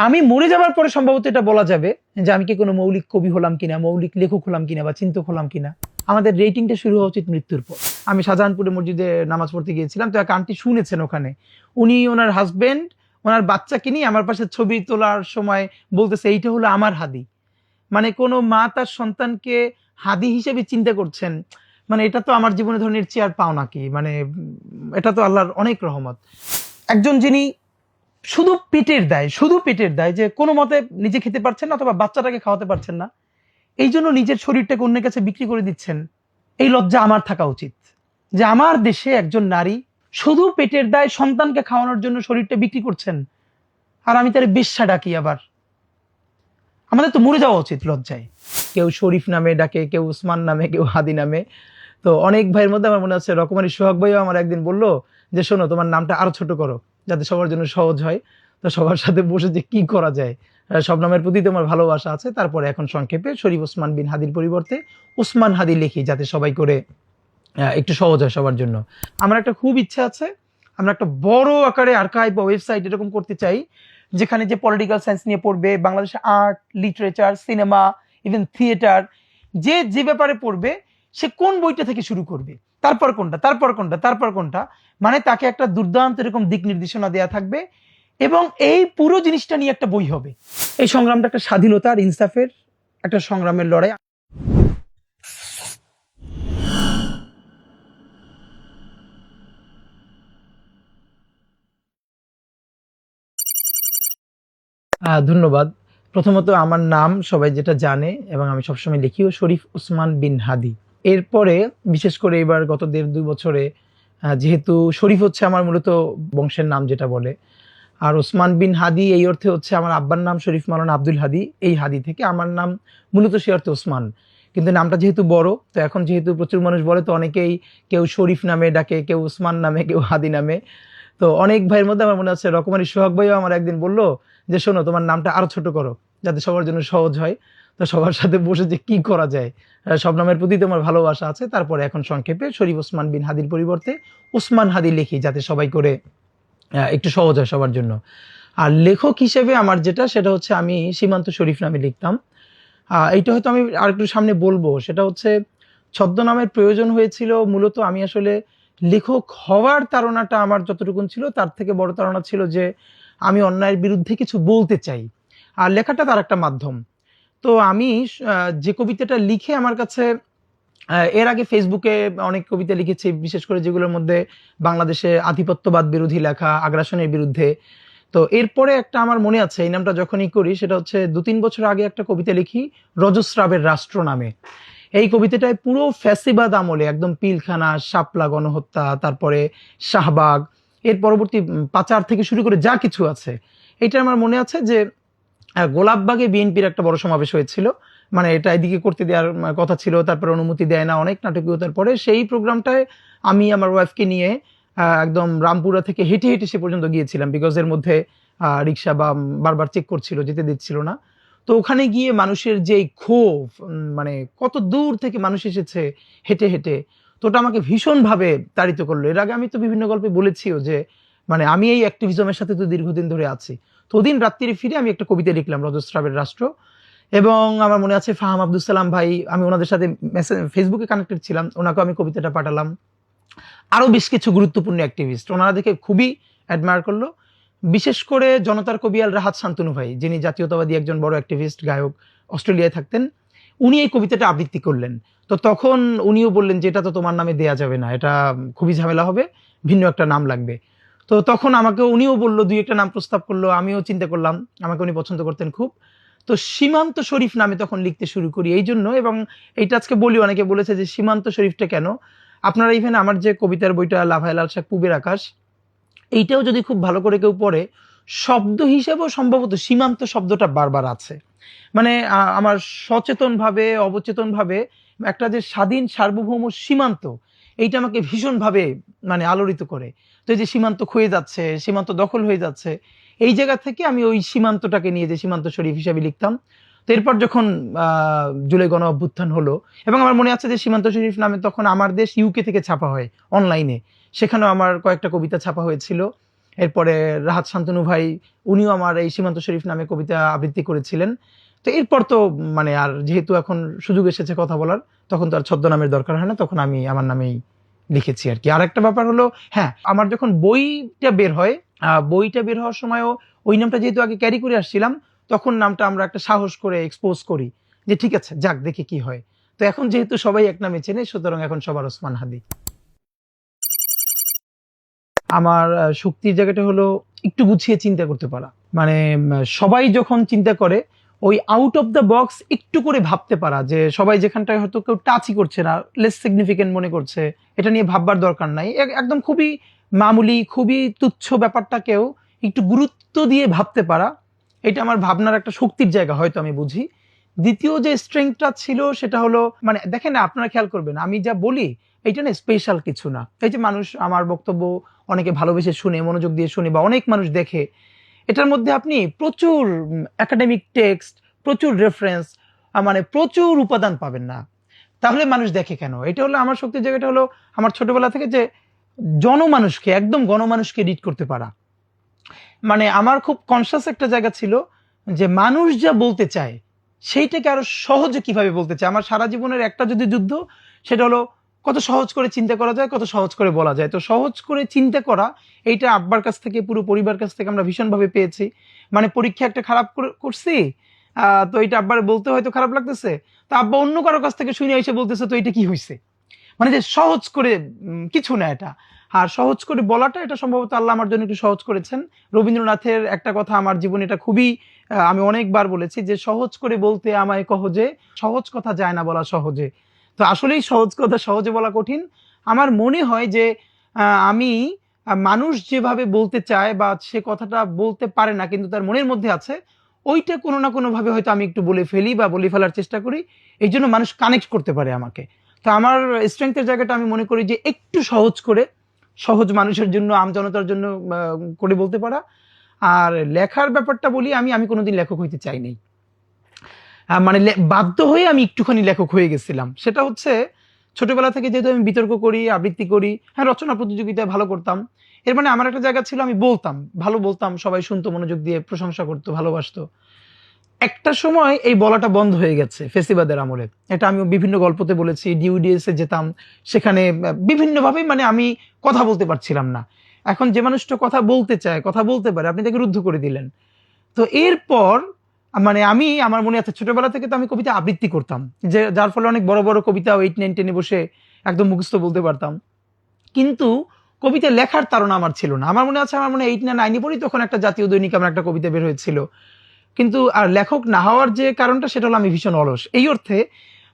আমি মরে যাবার পরে সম্ভবত এটা বলা যাবে যে আমি কি কোনো মৌলিক কবি হলাম কিনা, মৌলিক লেখক হলাম কিনা বা চিন্তক হলাম কিনা। আমাদের রেটিংটা শুরু হওয়া উচিত মৃত্যুর পর। আমি শাহজাহানপুরে মসজিদে নামাজ পড়তে গিয়েছিলাম, তো এক আন্টি শুনেছেন ওখানে, উনি ওনার হাজবেন্ড ওনার বাচ্চাকে নিয়ে আমার পাশে ছবি তোলার সময় বলতেছে এইটা হলো আমার হাদি। মানে কোনো মা তার সন্তানকে হাদি হিসেবে চিন্তা করছেন, মানে এটা তো আমার জীবনে ধরনের চেয়ার পাও নাকি, মানে এটা তো আল্লাহর অনেক রহমত। একজন যিনি শুধু পেটের দায় যে কোনো মতে নিজে খেতে পারছেন না অথবা বাচ্চাটাকে খাওয়াতে পারছেন না, এই জন্য নিজের শরীরটাকে অন্যের কাছে বিক্রি করে দিচ্ছেন। এই লজ্জা আমার থাকা উচিত যে আমার দেশে একজন নারী শুধু পেটের দায় সন্তানকে খাওয়ানোর জন্য শরীরটা বিক্রি করছেন, আর আমি তার বেশ্যা ডাকি। আবার আমাদের তো মরে যাওয়া উচিত লজ্জায়। কেউ শরীফ নামে ডাকে, কেউ উসমান নামে, কেউ হাদি নামে। তো অনেক ভাইয়ের মধ্যে আমার মনে আছে রকমারি সোহাগ ভাইও আমার একদিন বললো যে শোনো, তোমার নামটা আরো ছোট করো যাতে সবার জন্য সহজ হয়। তো সবার সাথে বসে যে কি করা যায়, সব নামের প্রতি তোমার ভালোবাসা আছে, তারপরে এখন সংক্ষেপে শরীফ ওসমান বিন হাদির পরিবর্তে উসমান হাদি লিখি, যাতে সবাই করে একটু সহজ হয় সবার জন্য। আমার একটা খুব ইচ্ছা আছে, আমরা একটা বড় আকারে আর্কাইভ বা ওয়েবসাইট এরকম করতে চাই, যেখানে যে পলিটিক্যাল সায়েন্স নিয়ে পড়বে, বাংলাদেশের art, literature, cinema, even theatre, যে যে ব্যাপারে পড়বে সে কোন বইটা থেকে শুরু করবে, তারপর কোনটা, তারপর কোনটা, তারপর কোনটা, মানে তাকে একটা দুর্দান্ত এরকম দিক নির্দেশনা দেয়া থাকবে এবং এই পুরো জিনিসটা নিয়ে একটা বই হবে। এই সংগ্রামটা একটা স্বাধীনতার, ইনসাফের একটা সংগ্রামের লড়াই। ধন্যবাদ। প্রথমত আমার নাম সবাই যেটা জানে এবং আমি সবসময় লিখিও, শরীফ ওসমান বিন হাদি। এরপরে বিশেষ করে এবার গত 1.5-2 বছরে যেহেতু শরীফ হচ্ছে আমার মূলত বংশের নাম যেটা বলে, আর ওসমান বিন হাদি এই অর্থে হচ্ছে আমার আব্বার নাম শরীফ মাওলানা আব্দুল হাদি, এই হাদি থেকে আমার নাম মূলত সে অর্থে ওসমান। কিন্তু নামটা যেহেতু বড়, তো এখন যেহেতু প্রচুর মানুষ বলে, তো অনেকেই কেউ শরীফ নামে ডাকে, কেউ ওসমান নামে, কেউ হাদি নামে। তো অনেক ভাইয়ের মধ্যে আমার মনে আছে রকমারি সোহাগ ভাইও আমার একদিন বললো যে শোনো, তোমার নামটা আরো ছোট করো যাতে সবার জন্য সহজ হয়। তো সবার সাথে বসে যে কি করা যায়, সব নামের প্রতি তোমার ভালোবাসা আছে, তারপরে এখন সংক্ষেপে শরীফ ওসমান বিন হাদির পরিবর্তে উসমান হাদি লিখি, যাতে সবাই করে একটু সহজ হয় সবার জন্য। আর লেখক হিসেবে আমার যেটা, সেটা হচ্ছে আমি সীমান্ত শরীফ নামে লিখতাম। এইটা হয়তো আমি আর একটু সামনে বলবো, সেটা হচ্ছে ছদ্মনামের প্রয়োজন হয়েছিল মূলত আমি আসলে লেখক হওয়ার তাড়নাটা আমার যতটুকুন ছিল তার থেকে বড় তাড়না ছিল যে আমি অন্যায়ের বিরুদ্ধে কিছু বলতে চাই, আর লেখাটা তার একটা মাধ্যম। তো আমি যে কবিতাটা লিখে আমার কাছে, এর আগে ফেসবুকে অনেক কবিতা লিখেছি, বিশেষ করে যেগুলোর মধ্যে বাংলাদেশে আধিপত্যবাদ বিরোধী লেখা, আগ্রাসনের বিরুদ্ধে। তো এরপরে একটা আমার মনে আছে, এই নামটা যখনই করি, সেটা হচ্ছে 2-3 বছর আগে একটা কবিতা লিখি রজস্রাবের রাষ্ট্র নামে। এই কবিতাটায় পুরো ফ্যাসিবাদ আমলে একদম পিলখানা, শাপলা গণহত্যা, তারপরে শাহবাগ, এর পরবর্তী পাচার থেকে শুরু করে যা কিছু আছে, এটা আমার মনে আছে যে গোলাপবাগে বিএনপির একটা বড় সমাবেশ হয়েছিল, মানে এটা এদিকে করতে দেওয়ার কথা ছিল, তারপরে অনুমতি দেয় না, অনেক নাটকীয়তার পরে সেই প্রোগ্রামটায় আমি আমার ওয়াইফকে নিয়ে একদম রামপুরা থেকে হেঁটে হেঁটে সে পর্যন্ত গিয়েছিলাম, বিকজ এর মধ্যে রিক্সা বা বারবার চেক করছিল, যেতে দিচ্ছিল না। তো ওখানে গিয়ে মানুষের যে ক্ষোভ, মানে কত দূর থেকে মানুষ এসেছে হেঁটে হেঁটে, তো ওটা আমাকে ভীষণভাবে তাড়িত করলো। এর আগে আমি তো বিভিন্ন গল্পে বলেছিও যে মানে আমি এই অ্যাক্টিভিজমের সাথে তো দীর্ঘদিন ধরে আছি। তো ওদিন রাত্রিরে ফিরে আমি একটা কবিতা লিখলাম রজস্রাবের রাষ্ট্র, এবং আমার মনে আছে ফাহাম আব্দুল সালাম ভাই, আমি ওনাদের সাথে ফেসবুকে কানেক্টেড ছিলাম, ওনাকে আমি কবিতাটা পাঠালাম। আরো বেশ কিছু গুরুত্বপূর্ণ অ্যাক্টিভিস্ট ওনারা দেখে খুবই অ্যাডমায়ার করলো, বিশেষ করে জনতার কবি আল রাহাত শান্তনু ভাই, যিনি জাতীয়তাবাদী একজন বড় অ্যাক্টিভিস্ট, গায়ক, অস্ট্রেলিয়ায় থাকতেন। উনি এই কবিতাটা আবৃত্তি করলেন। তো তখন উনিও বললেন যে এটা তো তোমার নামে দেয়া যাবে না, এটা খুবই ঝামেলা হবে, ভিন্ন একটা নাম লাগবে। তো তখন আমাকে উনিও বললো, 2-1টা নাম প্রস্তাব করলো, আমিও চিন্তা করলাম, আমাকে উনি পছন্দ করতেন খুব। তো সীমান্ত শরীফ নামে তখন লিখতে শুরু করি এই জন্য, এবং এইটা আজকে বলি, অনেকে বলেছে যে সীমান্ত শরীফটা কেন। আপনারা ইভেন আমার যে কবিতার বইটা লাভায় লাল শাক পুবের আকাশ, এইটাও যদি খুব ভালো করে কেউ পড়ে, শব্দ হিসেবেও সম্ভবত সীমান্ত শব্দটা বারবার আছে। মানে আমার সচেতনভাবে অবচেতনভাবে একটা যে স্বাধীন সার্বভৌম সীমান্ত, এইটা আমাকে ভীষণভাবে মানে আলোড়িত করে। তো এই যে সীমান্ত ক্ষয়ে যাচ্ছে, সীমান্ত দখল হয়ে যাচ্ছে, এই জায়গা থেকে আমি ওই সীমান্তটাকে নিয়ে যে সীমান্ত শরীফ হিসাবে লিখতাম। তো এরপর যখন জুলাই গণ অভ্যুত্থান হলো, এবং আমার মনে আছে যে সীমান্ত শরীফ নামে তখন আমার দেশ ইউকে থেকে ছাপা হয় অনলাইনে, সেখানেও আমার কয়েকটা কবিতা ছাপা হয়েছিল। এরপরে রাহাত শান্তনু ভাই, উনিও আমার এই সীমান্ত শরীফ নামে কবিতা আবৃত্তি করেছিলেন। তো এরপর তো মানে আর যেহেতু এখন সুযোগ এসেছে কথা বলার, তখন তো আর ছদ্মনামের দরকার হয় না, তখন আমি আমার নামেই লিখেছি আর কি। আর একটা ব্যাপার হলো, হ্যাঁ, আমার যখন বইটা বের হয়, বইটা বের হওয়ার সময়ও ওই নামটা যেহেতু আগে ক্যারি করে আসছিলাম, তখন নামটা আমরা একটা সাহস করে এক্সপোজ করি যে ঠিক আছে, যাক দেখি কি হয়। তো এখন যেহেতু সবাই এক নামে চেনে, সুতরাং এখন সবার ওসমান হাদি। আমার শক্তির জায়গাটা হলো একটু গুছিয়ে চিন্তা করতে পারা। মানে সবাই যখন চিন্তা করে, ওই আউট অফ দ্য বক্স একটু করে ভাবতে পারা, যে সবাই যেখানটায় হয়তো কেউ টাচই করছে না, লেস সিগনিফিকেন্ট মনে করছে, এটা নিয়ে ভাববার দরকার নাই, একদম খুবই মামুলি, খুবই তুচ্ছ ব্যাপারটাকেও একটু গুরুত্ব দিয়ে ভাবতে পারা, এটা আমার ভাবনার একটা শক্তির জায়গা হয়তো আমি বুঝি। দ্বিতীয় যে স্ট্রেংথটা ছিল সেটা হলো, মানে দেখেন না, আপনারা খেয়াল করবেন, আমি যা বলি এইটা না স্পেশাল কিছু না। এই যে মানুষ আমার বক্তব্য অনেকে ভালোবেসে শুনে, মনোযোগ দিয়ে শুনে, বা অনেক মানুষ দেখে, এটার মধ্যে আপনি প্রচুর একাডেমিক টেক্সট, প্রচুর রেফারেন্স, মানে প্রচুর উপাদান পাবেন না। তাহলে মানুষ দেখে কেন? এটা হলো আমার শক্তির জায়গাটা হলো আমার ছোটবেলা থেকে যে জনমানুষকে, একদম গণমানুষকে রিড করতে পারা। মানে আমার খুব কনসিয়াস একটা জায়গা ছিল যে মানুষ যা বলতে চায় সেইটাকে আরো সহজে কিভাবে বলতে চায়। আমার সারা জীবনের একটা যদি যুদ্ধ, সেটা হলো কত সহজ করে চিন্তা করা যায়, কত সহজ করে বলা যায়। তো সহজ করে চিন্তা করা, এইটা আব্বার কাছ থেকে, পুরো পরিবার কাছ থেকে আমরা ভীষণভাবে পেয়েছি। মানে পরীক্ষা একটা খারাপ করছি, তো এটা আব্বার বলতে হয়তো খারাপ লাগতেছে, তো আব্বা অন্য কারো কাছ থেকে শুনে এসে বলতেছে তো এটা কি হয়েছে। মানে যে সহজ করে কিছু না এটা। আর সহজ করে বলাটা, এটা সম্ভবত আল্লাহ আমার জন্য একটু সহজ করেছেন। রবীন্দ্রনাথের একটা কথা আমার জীবনে, এটা খুবই আমি অনেকবার বলেছি, যে সহজ করে বলতে আমায় কহজে, সহজ কথা যায় না বলা সহজে। তো আসলেই সহজ কথা সহজে বলা কঠিন। আমার মনে হয় যে আমি মানুষ যেভাবে বলতে চায়, বা সে কথাটা বলতে পারে না কিন্তু তার মনের মধ্যে আছে, ওইটা কোনো না কোনো ভাবে হয়তো আমি একটু বলে ফেলি বা বলে ফেলার চেষ্টা করি। এই জন্য মানুষ কানেক্ট করতে পারে আমাকে। তো আমার স্ট্রেংথের জায়গাটা আমি মনে করি যে একটু সহজ করে, সহজ মানুষের জন্য, আমজনতার জন্য করে বলতে পারা। আর লেখার ব্যাপারটা বলি, আমি কোনোদিন লেখক হইতে চাইনি। মানে বাধ্য হয়ে আমি একটুখানি লেখক হয়ে গেছিলাম। সেটা হচ্ছে ছোটবেলা থেকে যেহেতু আমি বিতর্ক করি, আবৃত্তি করি, হ্যাঁ রচনা প্রতিযোগিতায় ভালো করতাম, এর মানে আমার একটা জায়গা ছিল আমি বলতাম, ভালো বলতাম, সবাই শুনতো, মনোযোগ দিয়ে প্রশংসা করতো, ভালোবাসতো। একটা সময় এই বলাটা বন্ধ হয়ে গেছে ফেসিবাদের আমলে। এটা আমি বিভিন্ন গল্পতে বলেছি, ডিউডিএস এ যেতাম, সেখানে বিভিন্নভাবে মানে আমি কথা বলতে পারছিলাম না। এখন যে মানুষটা কথা বলতে চায়, কথা বলতে পারে, আপনি তাকে রুদ্ধ করে দিলেন। তো এরপর মানে আমার মনে আছে ছোটবেলা থেকে তো আমি কবিতা আবৃত্তি করতাম, যে যার ফলে অনেক বড় বড় কবিতা 8, 9, 10 বসে একদম মুখস্থ বলতে পারতাম। কিন্তু কবিতা লেখার তাড়না আমার ছিল না। আমার মনে আছে, আমার মনে 8 না 9 পড়ি, তখন একটা জাতীয় দৈনিক আমার একটা কবিতা বের হয়েছিল। কিন্তু আর লেখক না হওয়ার যে কারণটা, সেটা হলো আমি ভীষণ অলস। এই অর্থে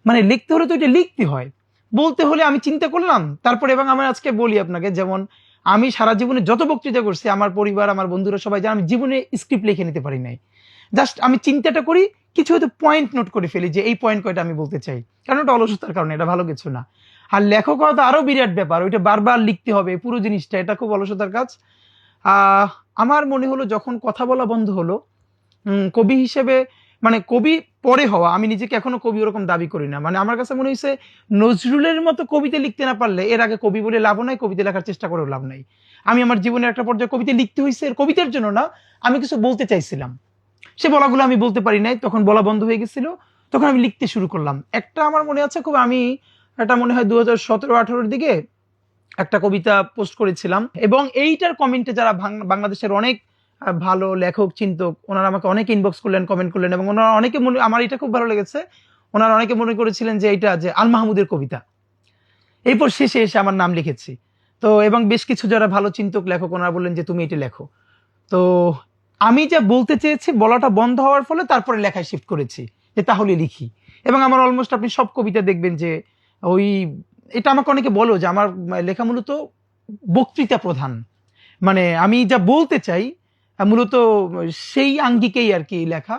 মানে লিখতে হলে তো এটা লিখতে হয়, বলতে হলে আমি চিন্তা করলাম তারপরে। এবং আমি আজকে বলি আপনাকে, যেমন আমি সারা জীবনে যত বক্তৃতা করছি, আমার পরিবার, আমার বন্ধুরা সবাই জানে, আমি জীবনে স্ক্রিপ্ট লিখে নিতে পারি নাই। জাস্ট আমি চিন্তাটা করি, কিছু হয়তো পয়েন্ট নোট করে ফেলি যে এই পয়েন্ট কয়টা আমি বলতে চাই, কারণ ওটা অলসতার কারণে, এটা ভালো কিছু না। আর লেখক হওয়া তো আরো বিরাট ব্যাপার, ওইটা বারবার লিখতে হবে পুরো জিনিসটা, এটা খুব অলসতার কাজ। আমার মনে হলো যখন কথা বলা বন্ধ হলো, কবি হিসেবে, মানে কবি পরে হওয়া, আমি নিজেকে এখনো কবি ওরকম দাবি করি না। মানে আমার কাছে মনে হয়েছে নজরুলের মতো কবিতা লিখতে না পারলে এর আগে কবি বলে লাভ নাই, কবিতা লেখার চেষ্টা করেও লাভ নাই। আমি আমার জীবনের একটা পর্যায়ে কবিতা লিখতে হয়েছে, কবিতার জন্য না, আমি কিছু বলতে চাইছিলাম, সে বলাগুলো আমি বলতে পারি নাই, তখন বলা বন্ধ হয়ে গেছিল, তখন আমি লিখতে শুরু করলাম। একটা আমার মনে আছে খুব, আমি এটা মনে হয় 2017-18 দিকে একটা কবিতা পোস্ট করেছিলাম, এবং এইটার কমেন্টে যারা বাংলাদেশের অনেক ভালো লেখক, চিন্তক, ওনারা আমাকে অনেকে ইনবক্স করলেন, কমেন্ট করলেন, এবং ওনারা অনেকে আমার এটা খুব ভালো লেগেছে, ওনারা অনেকে মনে করেছিলেন যে এইটা যে আল মাহমুদের কবিতা। এরপর শেষে এসে আমার নাম লিখেছি। তো এবং বেশ কিছু যারা ভালো চিন্তক, লেখক, ওনারা বললেন যে তুমি এটা লেখো। তো আমি যা বলতে চেয়েছি, বলাটা বন্ধ হওয়ার ফলে তারপরে লেখায় শিফট করেছি, যে তাহলে লিখি। এবং আমার অলমোস্ট আপনি সব কবিতা দেখবেন যে ওই, এটা আমাকে অনেকে বলো যে আমার লেখা মূলত বক্তৃতা প্রধান, মানে আমি যা বলতে চাই মূলত সেই আঙ্গিকেই আর কি লেখা।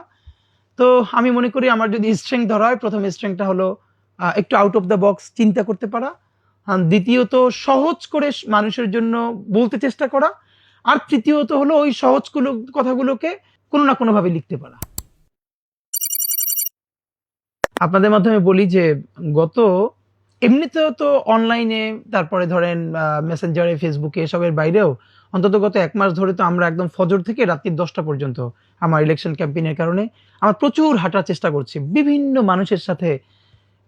তো আমি মনে করি আমার যদি স্ট্রেংথ ধরা হয়, প্রথম স্ট্রেংথটা হলো একটু আউট অফ দ্য বক্স চিন্তা করতে পারা, দ্বিতীয়ত সহজ করে মানুষের জন্য বলতে চেষ্টা করা, আর তৃতীয়ত হলো ওই সহজ কথাগুলোকে কোনো না কোনো ভাবে লিখতে পারা। আপনাদের মাধ্যমে বলি যে গত, এমনিতেও তো অনলাইনে, তারপরে ধরেন মেসেঞ্জারে, ফেসবুকে, এসবের বাইরেও অন্তত গত 1 মাস ধরে তো আমরা একদম ফজর থেকে রাত্রি 10টা পর্যন্ত আমার ইলেকশন ক্যাম্পেইনের কারণে আমার প্রচুর হাঁটার চেষ্টা করছি, বিভিন্ন মানুষের সাথে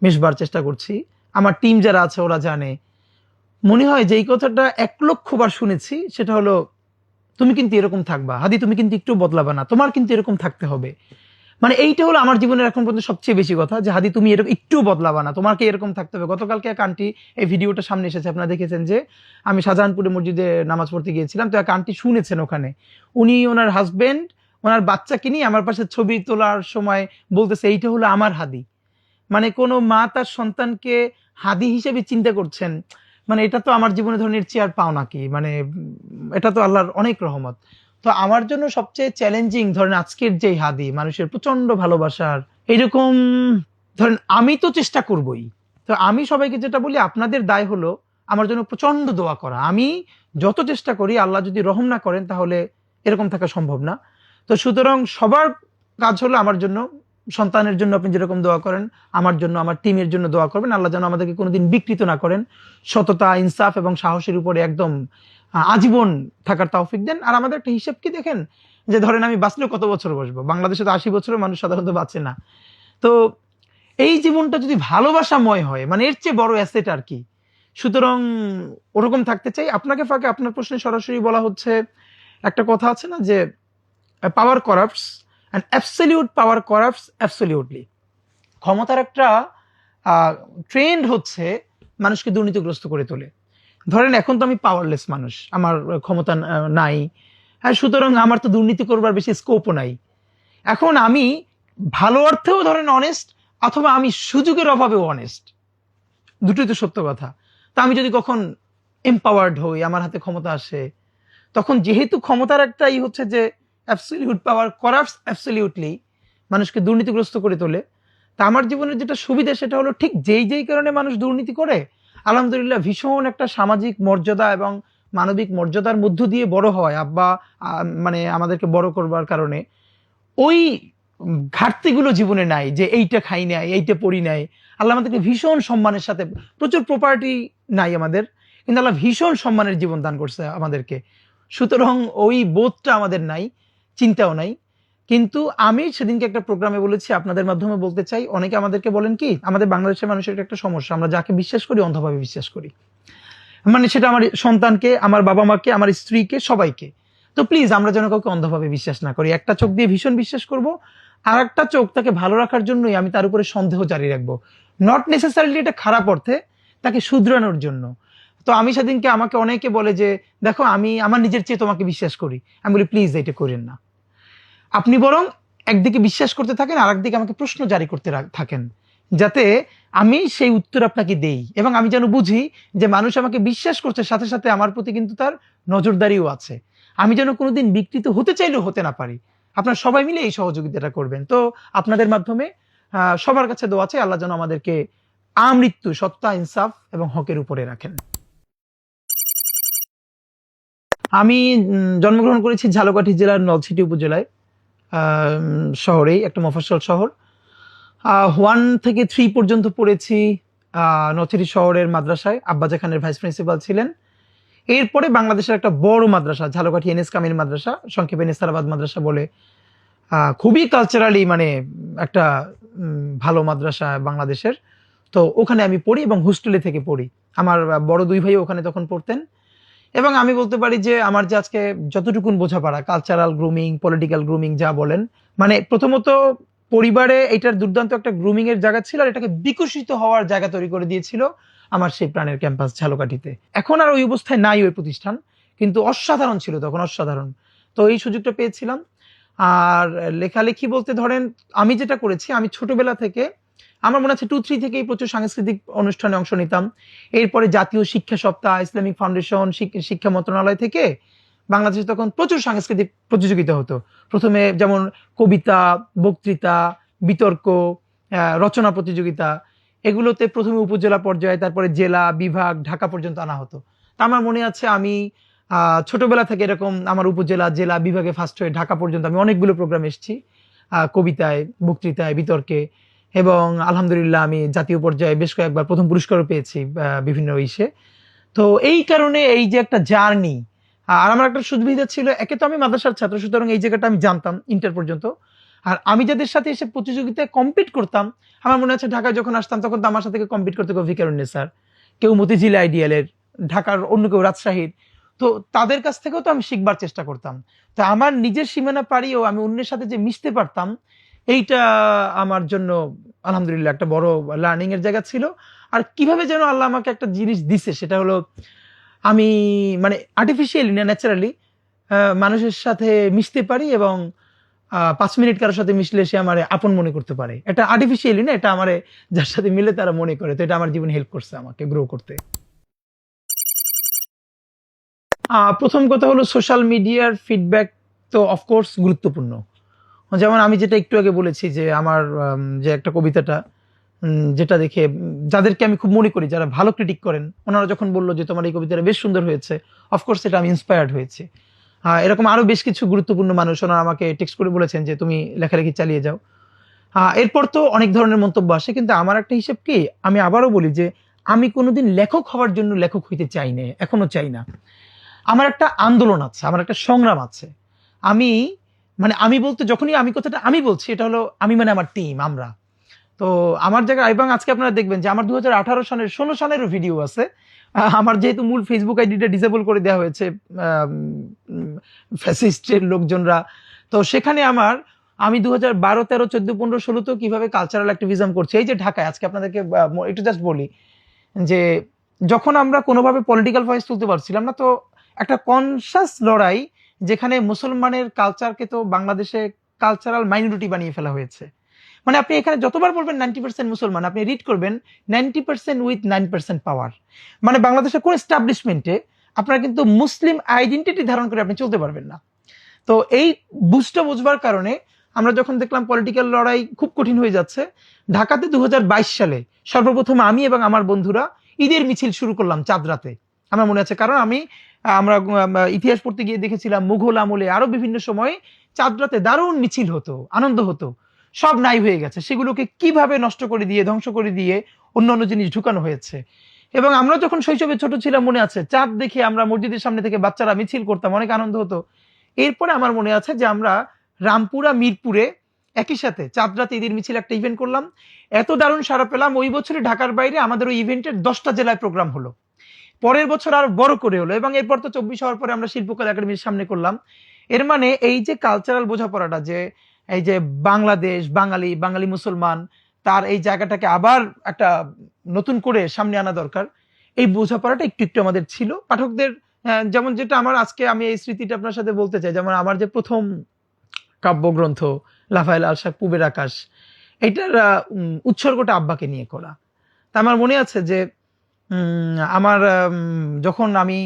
মেশবার চেষ্টা করছি। আমার টিম যারা আছে ওরা জানে। মনে হয় যে এই কথাটা 1,00,000 বার শুনেছি, সেটা হলো তুমি কিন্তু এরকম থাকবা হাদি, তুমি কিন্তু একটু বদলাবা না, তোমার কিন্তু এরকম থাকতে হবে। মানে এইটা হলো আমার জীবনের এখন পর্যন্ত সবচেয়ে বেশি কথা, যে হাদি তুমি এরকম একটু বদলাবা না, তোমাকে এরকম থাকতে হবে। গতকালকে এক আন্টি, এই ভিডিওটা সামনে এসেছে, আপনারা দেখেছেন যে আমি শাহজাহানপুরে মসজিদে নামাজ পড়তে গিয়েছিলাম, তো এক আন্টি শুনেছেন ওখানে, উনি ওনার হাজবেন্ড ওনার বাচ্চাকে নিয়ে আমার পাশে ছবি তোলার সময় বলতেছে এইটা হলো আমার হাদি। মানে কোনো মা তার সন্তানকে হাদি হিসেবে চিন্তা করছেন, মানে এটা তো আমার জীবনে ধরনের চেয়ার পাও নাকি, মানে এটা তো আল্লাহর অনেক রহমত। তো আমার জন্য সবচেয়ে চ্যালেঞ্জিং ধরেন আজকের যে হাদি, মানুষের প্রচন্ড ভালোবাসার এইরকম, ধরেন আমি তো চেষ্টা করবই। তো আমি সবাইকে যেটা বলি, আপনাদের দায় হলো আমার জন্য প্রচন্ড দোয়া করা। আমি যত চেষ্টা করি, আল্লাহ যদি রহম না করেন তাহলে এরকম থাকা সম্ভব না। তো সুতরাং সবার কাজ হলো আমার জন্য, সন্তানের জন্য আপনি যেরকম দোয়া করেন, আমার জন্য, আমার টিমের জন্য দোয়া করবেন। আল্লাহ যেন আমাদেরকে কোনোদিন বিকৃত না করেন, সততা, ইনসাফ এবং সাহসের উপরে একদম আজীবন থাকার তৌফিক দেন। আর আমাদের একটা হিসেব কি দেখেন, যে ধরেন আমি বাঁচলেও কত বছর বসবো, বাংলাদেশে তো 80 বছরের মানুষ সাধারণত বাঁচে না। তো এই জীবনটা যদি ভালোবাসাময় হয়, মানে এর চেয়ে বড় অ্যাসেট আর কি। সুতরাং ওরকম থাকতে চাই। আপনাকে ফাঁকে আপনার প্রশ্নে সরাসরি বলা হচ্ছে, একটা কথা আছে না যে power corrupts and absolute power corrupts absolutely. ক্ষমতার একটা ট্রেন্ড হচ্ছে মানুষকে দুর্নীতিগ্রস্ত করে তোলে। ধরেন এখন তো আমি পাওয়ারলেস মানুষ, আমার ক্ষমতা নাই, হ্যাঁ, সুতরাং আমার তো দুর্নীতি করবার বেশি স্কোপও নাই। এখন আমি ভালো অর্থেও ধরেন অনেস্ট, অথবা আমি সুযোগের অভাবেও অনেস্ট, দুটোই তো সত্য কথা। তা আমি যদি কখন এম্পাওয়ার্ড হই, আমার হাতে ক্ষমতা আসে, তখন যেহেতু ক্ষমতার একটাই হচ্ছে যে অ্যাবসলিউট পাওয়ার করাপ্টস অ্যাবসলিউটলি, মানুষকে দুর্নীতিগ্রস্ত করে তোলে। তা আমার জীবনের যেটা সুবিধা সেটা হলো, ঠিক যেই যেই কারণে মানুষ দুর্নীতি করে, আলহামদুলিল্লাহ ভীষণ একটা সামাজিক মর্যাদা এবং মানবিক মর্যাদার মধ্য দিয়ে বড় হয় আব্বা, মানে আমাদেরকে বড় করবার কারণে ওই ঘাটতিগুলো জীবনে নাই, যে এইটা খাই নাই, এইটা পড়ি নাই। আল্লাহ আমাদেরকে ভীষণ সম্মানের সাথে, প্রচুর প্রপার্টি নাই আমাদের, কিন্তু আল্লাহ ভীষণ সম্মানের জীবন দান করছে আমাদেরকে। সুতরাং ওই বোধটা আমাদের নাই, চিন্তাও নাই। কিন্তু আমি সেদিনকে একটা প্রোগ্রামে বলেছি, আপনাদের মাধ্যমে বলতে চাই, অনেকে আমাদেরকে বলেন কি, আমাদের বাংলাদেশের মানুষের একটা সমস্যা, আমরা যাকে বিশ্বাস করি অন্ধভাবে বিশ্বাস করি। মানে সেটা আমার সন্তানকে, আমার বাবা মাকে, আমার স্ত্রীকে, সবাইকে। তো প্লিজ আমরা যেন কাউকে অন্ধভাবে বিশ্বাস না করি। একটা চোখ দিয়ে ভীষণ বিশ্বাস করব, আর একটা চোখ তাকে ভালো রাখার জন্যই আমি তার উপরে সন্দেহ জারি রাখবো, নট নেসেসারিলি এটা খারাপ অর্থে, তাকে শুধরানোর জন্য। তো আমি সেদিনকে, আমাকে অনেকে বলে যে দেখো আমি আমার নিজের চেয়ে তোমাকে বিশ্বাস করি, আমি বলি প্লিজ এটা করেন না। আপনি বরং একদিকে বিশ্বাস করতে থাকেন, আর একদিকে আমাকে প্রশ্ন জারি করতে থাকেন, যাতে আমি সেই উত্তর আপনাকে দেই, এবং আমি যেন বুঝি যে মানুষ আমাকে বিশ্বাস করছে, সাথে সাথে আমার প্রতি কিন্তু তার নজরদারিও আছে। আমি যেন কোনোদিন বিকৃত হতে চাইলেও হতে না পারি। আপনারা সবাই মিলে এই সহযোগিতাটা করবেন। তো আপনাদের মাধ্যমে সবার কাছে দোয়া আছে, আল্লাহ যেন আমাদেরকে আমৃত্যু সত্তা, ইনসাফ এবং হকের উপরে রাখেন। আমি জন্মগ্রহণ করেছি ঝালকাঠি জেলার নলছিটি উপজেলায়, শহরেই, একটা মফস্বল শহর। 1 থেকে 3 পর্যন্ত পড়েছি নলছিটি শহরের মাদ্রাসায়, আব্বাজা খানের ভাইস প্রিন্সিপাল ছিলেন। এরপরে বাংলাদেশের একটা বড় মাদ্রাসা, ঝালকাঠি এনএস কামিল মাদ্রাসা, সংক্ষেপে নেসারাবাদ মাদ্রাসা বলে, খুবই কালচারালি মানে একটা ভালো মাদ্রাসা বাংলাদেশের। তো ওখানে আমি পড়ি এবং হোস্টেলে থেকে পড়ি। আমার বড় 2 ভাই ওখানে তখন পড়তেন। এবং আমি বলতে পারি যে আমার যে আজকে যতটুকুন বোঝাপড়া, কালচারাল গ্রুমিং, পলিটিক্যাল গ্রুমিং যা বলেন, মানে প্রথমত পরিবারে এটার দুর্দান্ত একটা গ্রুমিং এর জায়গা ছিল, আর এটাকে বিকশিত হওয়ার জায়গা তৈরি করে দিয়েছিল আমার সেই প্রাণের ক্যাম্পাস ঝালকাঠিতে। এখন আর ওই অবস্থায় নাই ওই প্রতিষ্ঠান, কিন্তু অসাধারণ ছিল তখন, অসাধারণ। তো এই সুযোগটা পেয়েছিলাম। আর লেখালেখি বলতে ধরেন আমি যেটা করেছি, আমি ছোটবেলা থেকে, আমার মনে আছে 2-3 থেকেই প্রচুর সাংস্কৃতিক অনুষ্ঠানে অংশ নিতাম। এরপরে জাতীয় শিক্ষা সপ্তাহ, ইসলামিক ফাউন্ডেশন, শিক্ষা মন্ত্রণালয় থেকে বাংলাদেশে তখন প্রচুর সাংস্কৃতিক প্রতিযোগিতা হতো। প্রথমে যেমন কবিতা, বক্তৃতা, বিতর্ক, রচনা প্রতিযোগিতা, এগুলোতে প্রথমে উপজেলা পর্যায়ে, তারপরে জেলা, বিভাগ, ঢাকা পর্যন্ত আনা হতো। তা আমার মনে আছে আমি ছোটবেলা থেকে এরকম আমার উপজেলা, জেলা, বিভাগে ফার্স্ট হয়ে ঢাকা পর্যন্ত আমি অনেকগুলো প্রোগ্রাম এসেছি, কবিতায়, বক্তৃতায়, বিতর্কে, এবং আলহামদুলিল্লাহ আমি জাতীয় পর্যায়ে বেশ কয়েকবার প্রথম পুরস্কারও পেয়েছি বিভিন্ন ইসে। তো এই কারণে এই যে একটা জার্নি, আর আমার একটা সুবিধা ছিল, একে তো আমি মাদ্রাসার ছাত্র, সুতরাং এই জায়গাটা আমি জানতাম ইন্টার পর্যন্ত। আর আমি যাদের সাথে এসে প্রতিযোগিতায় কম্পিট করতাম, আমার মনে আছে ঢাকায় যখন আসতাম তখন তো আমার সাথে কম্পিট করতে কেউ ভিকারুন্নেসার, কেউ মতিঝিল আইডিয়ালের, ঢাকার অন্য কেউ রাজশাহীর। তো তাদের কাছ থেকেও তো আমি শিখবার চেষ্টা করতাম। তো আমার নিজের সীমানা পাড়িয়েও আমি অন্যের সাথে যে মিশতে পারতাম, এইটা আমার জন্য আলহামদুলিল্লাহ একটা বড় লার্নিং এর জায়গা ছিল। আর কিভাবে যেন আল্লাহ আমাকে একটা জিনিস দিছে, সেটা হলো আমি মানে আর্টিফিশিয়ালি না ন্যাচারালি মানুষের সাথে মিশতে পারি, এবং 5 মিনিট কারোর সাথে মিশলে সে আমার আপন মনে করতে পারে। এটা আর্টিফিশিয়ালি না, এটা আমার যার সাথে মিলে তারা মনে করে। তো এটা আমার জীবনে হেল্প করছে আমাকে গ্রো করতে। প্রথম কথা হলো সোশ্যাল মিডিয়ার ফিডব্যাক তো অফকোর্স গুরুত্বপূর্ণ। যেমন আমি যেটা একটু আগে বলেছি যে আমার যে একটা কবিতাটা যেটা দেখে যাদেরকে আমি খুব মনে করি, যারা ভালো ক্রিটিক করেন, ওনারা যখন বললো যে তোমার এই কবিতাটা বেশ সুন্দর হয়েছে, অফকোর্স এটা আমি ইন্সপায়ার্ড হয়েছে। এরকম আরো বেশ কিছু গুরুত্বপূর্ণ মানুষ ওনারা আমাকে টেক্সট করে বলেছেন যে তুমি লেখালেখি চালিয়ে যাও। এরপর তো অনেক ধরনের মন্তব্য আসে, কিন্তু আমার একটা হিসেব কি, আমি আবারও বলি যে আমি কোনোদিন লেখক হওয়ার জন্য লেখক হইতে চাই না, এখনো চাই না। আমার একটা আন্দোলন আছে, আমার একটা সংগ্রাম আছে। আমি মানে আমি বলতে যখনই আমি কথাটা আমি বলছি, এটা হলো আমি মানে আমার টিম, আমরা। তো আমার জায়গায়, এবং আজকে আপনারা দেখবেন যে আমার 2018 সনের 16 সনেরও ভিডিও আছে। আমার যেহেতু মূল ফেসবুক আইডিটা ডিসেবল করে দেওয়া হয়েছে ফ্যাসিস্টের লোকজনরা, তো সেখানে আমি 2012, 13, 14, 15, 16 কিভাবে কালচারাল অ্যাক্টিভিজম করছি এই যে ঢাকায়। আজকে আপনাদেরকে একটু জাস্ট বলি যে যখন আমরা কোনোভাবে পলিটিক্যাল ভয়েস তুলতে পারছিলাম না, তো একটা কনসাস লড়াই, যেখানে মুসলমানের কালচারকে তো বাংলাদেশে কালচারাল মাইনরিটি বানিয়ে ফেলা হয়েছে। মানে আপনি এখানে যতবার বলবেন 90% মুসলমান, আপনি রিড করবেন 90% উইথ 9% পাওয়ার। মানে বাংলাদেশের কোন এস্টাবলিশমেন্টে আপনারা কিন্তু মুসলিম আইডেন্টিটি ধারণ করে আপনি চলতে পারবেন না। তো এই বুঝটা বুঝবার কারণে আমরা যখন দেখলাম পলিটিক্যাল লড়াই খুব কঠিন হয়ে যাচ্ছে, ঢাকাতে 2022 সালে সর্বপ্রথম আমি এবং আমার বন্ধুরা ঈদের মিছিল শুরু করলাম চাঁদরাতে। আমার মনে আছে, কারণ আমরা ইতিহাস পড়তে গিয়ে দেখেছিলাম মুঘল আমলে আরো বিভিন্ন সময় চাঁদরাতে দারুণ মিছিল হতো, আনন্দ হতো। সব নাই হয়ে গেছে, সেগুলোকে কিভাবে নষ্ট করে দিয়ে, ধ্বংস করে দিয়ে অন্য অন্য জিনিস ঢুকানো হয়েছে। এবং আমরা যখন শৈশবে ছোট ছিলাম, মনে আছে চাঁদ দেখে আমরা মসজিদের সামনে থেকে বাচ্চারা মিছিল করতাম, অনেক আনন্দ হতো। এরপরে আমার মনে আছে যে আমরা রামপুরা মিরপুরে একই সাথে চাঁদরাতে ঈদের মিছিল একটা ইভেন্ট করলাম, এত দারুণ সাড়া পেলাম। ওই বছরে ঢাকার বাইরে আমাদের ওই ইভেন্টের 10টা জেলায় প্রোগ্রাম হলো। পরের বছর আরো বড় করে হলো, এবং এরপর তো 24 হওয়ার পরে আমরা শিল্পকলা একাডেমির সামনে করলাম। এর মানে এই যে কালচারাল বোঝাপড়াটা, যে এই যে বাংলাদেশ, বাঙালি, বাঙালি মুসলমান, তার এই জায়গাটাকে আবার একটা নতুন করে সামনে আনা দরকার, এই বোঝাপড়াটা একটু একটু আমাদের ছিল পাঠকদের। যেমন যেটা আমার আজকে আমি এই স্মৃতিটা আপনার সাথে বলতে চাই, যেমন আমার যে প্রথম কাব্যগ্রন্থ লাফায়েল আলশাক পুবের আকাশ, এটার উৎসর্গটা আব্বাকে নিয়ে করা। তা আমার মনে আছে যে আমার যখন আমি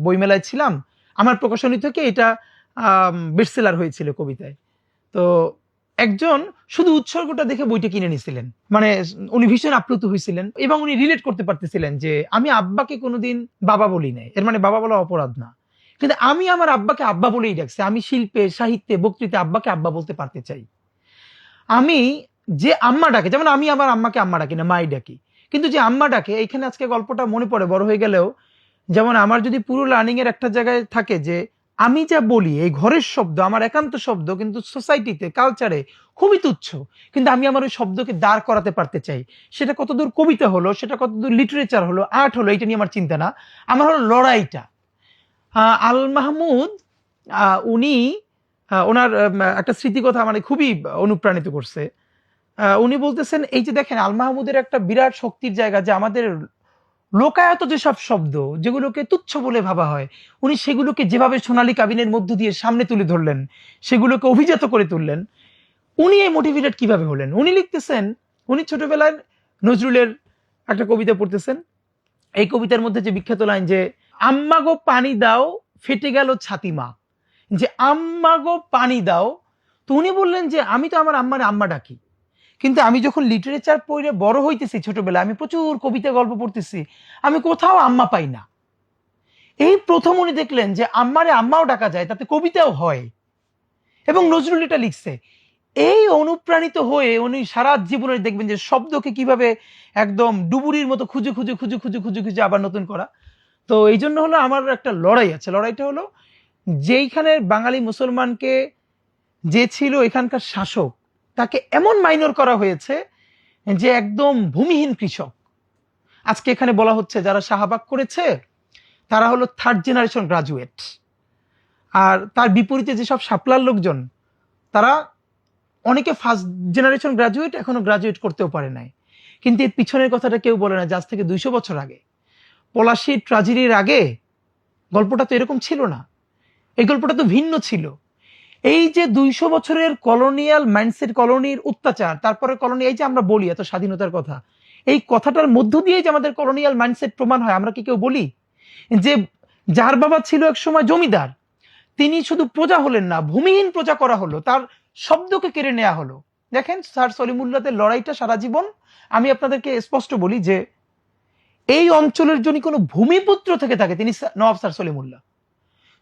বইমেলায় ছিলাম, আমার প্রকাশনী থেকে এটা বেস্টসেলার হয়েছিল কবিতায়। তো একজন শুধু উৎসর্গটা দেখে বইটা কিনে নিয়েছিলেন, মানে উনি ভীষণ আপ্লুত হয়েছিলেন, এবং উনি রিলেট করতে পারতেছিলেন যে আমি আব্বাকে কোনোদিন বাবা বলি নাই, এর মানে বাবা বলা অপরাধ না। কিন্তু আমি আমার আব্বাকে আব্বা বলেই ডাকছি। আমি শিল্পে, সাহিত্যে, বক্তৃতা আব্বাকে আব্বা বলতে পারতে চাই। আমি যে আম্মা ডাকে, যেমন আমি আমার আম্মাকে আম্মা ডাকি না, মাই ডাকি, কিন্তু যে আম্মা ডাকে, এইখানে আজকে গল্পটা মনে পড়ে বড় হয়ে গেলেও, যেমন আমার যদি পুরো লার্নিং এর একটা জায়গায় থাকে যে আমি যা বলি এই ঘরের শব্দ, আমার একান্ত শব্দ, কিন্তু সোসাইটিতে, কালচারে খুবই তুচ্ছ, কিন্তু আমি আমার ওই শব্দকে দাঁড় করাতে পারতে চাই। সেটা কতদূর কবিতা হলো, সেটা কতদূর লিটারেচার হলো, আর্ট হলো, এটা নিয়ে আমার চিন্তা না, আমার হলো লড়াইটা। আল মাহমুদ উনি ওনার একটা স্মৃতিকথা মানে খুবই অনুপ্রাণিত করছে। উনি বলতেছেন এই যে দেখেন আল মাহমুদের একটা বিরাট শক্তির জায়গা, যে আমাদের লোকায়ত যেসব শব্দ যেগুলোকে তুচ্ছ বলে ভাবা হয়, উনি সেগুলোকে যেভাবে সোনালী কাবিনের মধ্য দিয়ে সামনে তুলে ধরলেন, সেগুলোকে অভিজাত করে তুললেন। উনি এই মোটিভেটেড কিভাবে হলেন? উনি লিখতেছেন, উনি ছোটবেলায় নজরুলের একটা কবিতা পড়তেছেন। এই কবিতার মধ্যে যে বিখ্যাত লাইন যে আম্মা গো পানি দাও ফেটে গেল ছাতিমা, যে আম্মা গো পানি দাও। তো উনি বললেন যে আমি তো আমার আম্মার আম্মা ডাকি, কিন্তু আমি যখন লিটারেচার পড়ে বড় হইতেছি, ছোটবেলায় আমি প্রচুর কবিতা গল্প পড়তেছি, আমি কোথাও আম্মা পাই না। এই প্রথম উনি দেখলেন যে আম্মারে আম্মাও ডাকা যায়, তাতে কবিতাও হয়, এবং নজরুল এটা লিখছে। এই অনুপ্রাণিত হয়ে উনি সারা জীবনে দেখবেন যে শব্দকে কিভাবে একদম ডুবুরির মতো খুঁজে খুঁজে খুঁজে খুঁজে খুঁজে খুঁজে আবার নতুন করা। তো এই জন্য হলো আমার একটা লড়াই আছে, লড়াইটা হলো যেইখানে বাঙালি মুসলমানকে যে ছিল এখানকার শাসক, তাকে এমন মাইনর করা হয়েছে যে একদম ভূমিহীন কৃষক। আজকে এখানে বলা হচ্ছে যারা শাহবাগ করেছে তারা হলো 3rd জেনারেশন গ্রাজুয়েট, আর তার বিপরীতে যেসব শাপলার লোকজন তারা অনেকে 1st জেনারেশন গ্রাজুয়েট, এখনো গ্রাজুয়েট করতেও পারে নাই। কিন্তু এর পিছনের কথাটা কেউ বলে না যে আজ থেকে 200 বছর আগে, পলাশী ট্র্যাজেডির আগে গল্পটা তো এরকম ছিল না, এই গল্পটা তো ভিন্ন ছিল। এই যে 200 বছরের কলোনিয়াল মাইন্ডসেট, কলোনির অত্যাচার, তারপরে কলোনি, এই যে আমরা বলি এত স্বাধীনতার কথা, এই কথাটার মধ্য দিয়ে যে আমাদের কলোনিয়াল মাইন্ডসেট প্রমাণ হয়। আমরা কি কেউ বলি যে যার বাবা ছিল এক সময় জমিদার, তিনি শুধু প্রজা হলেন না, ভূমিহীন প্রজা করা হলো, তার শব্দকে কেড়ে নেওয়া হলো। দেখেন স্যার সলিমুল্লাহদের লড়াইটা সারা জীবন, আমি আপনাদেরকে স্পষ্ট বলি যে এই অঞ্চলের জন্য কোনো ভূমিপুত্র থেকে থাকে তিনি নওয়াব স্যার সলিমুল্লাহ।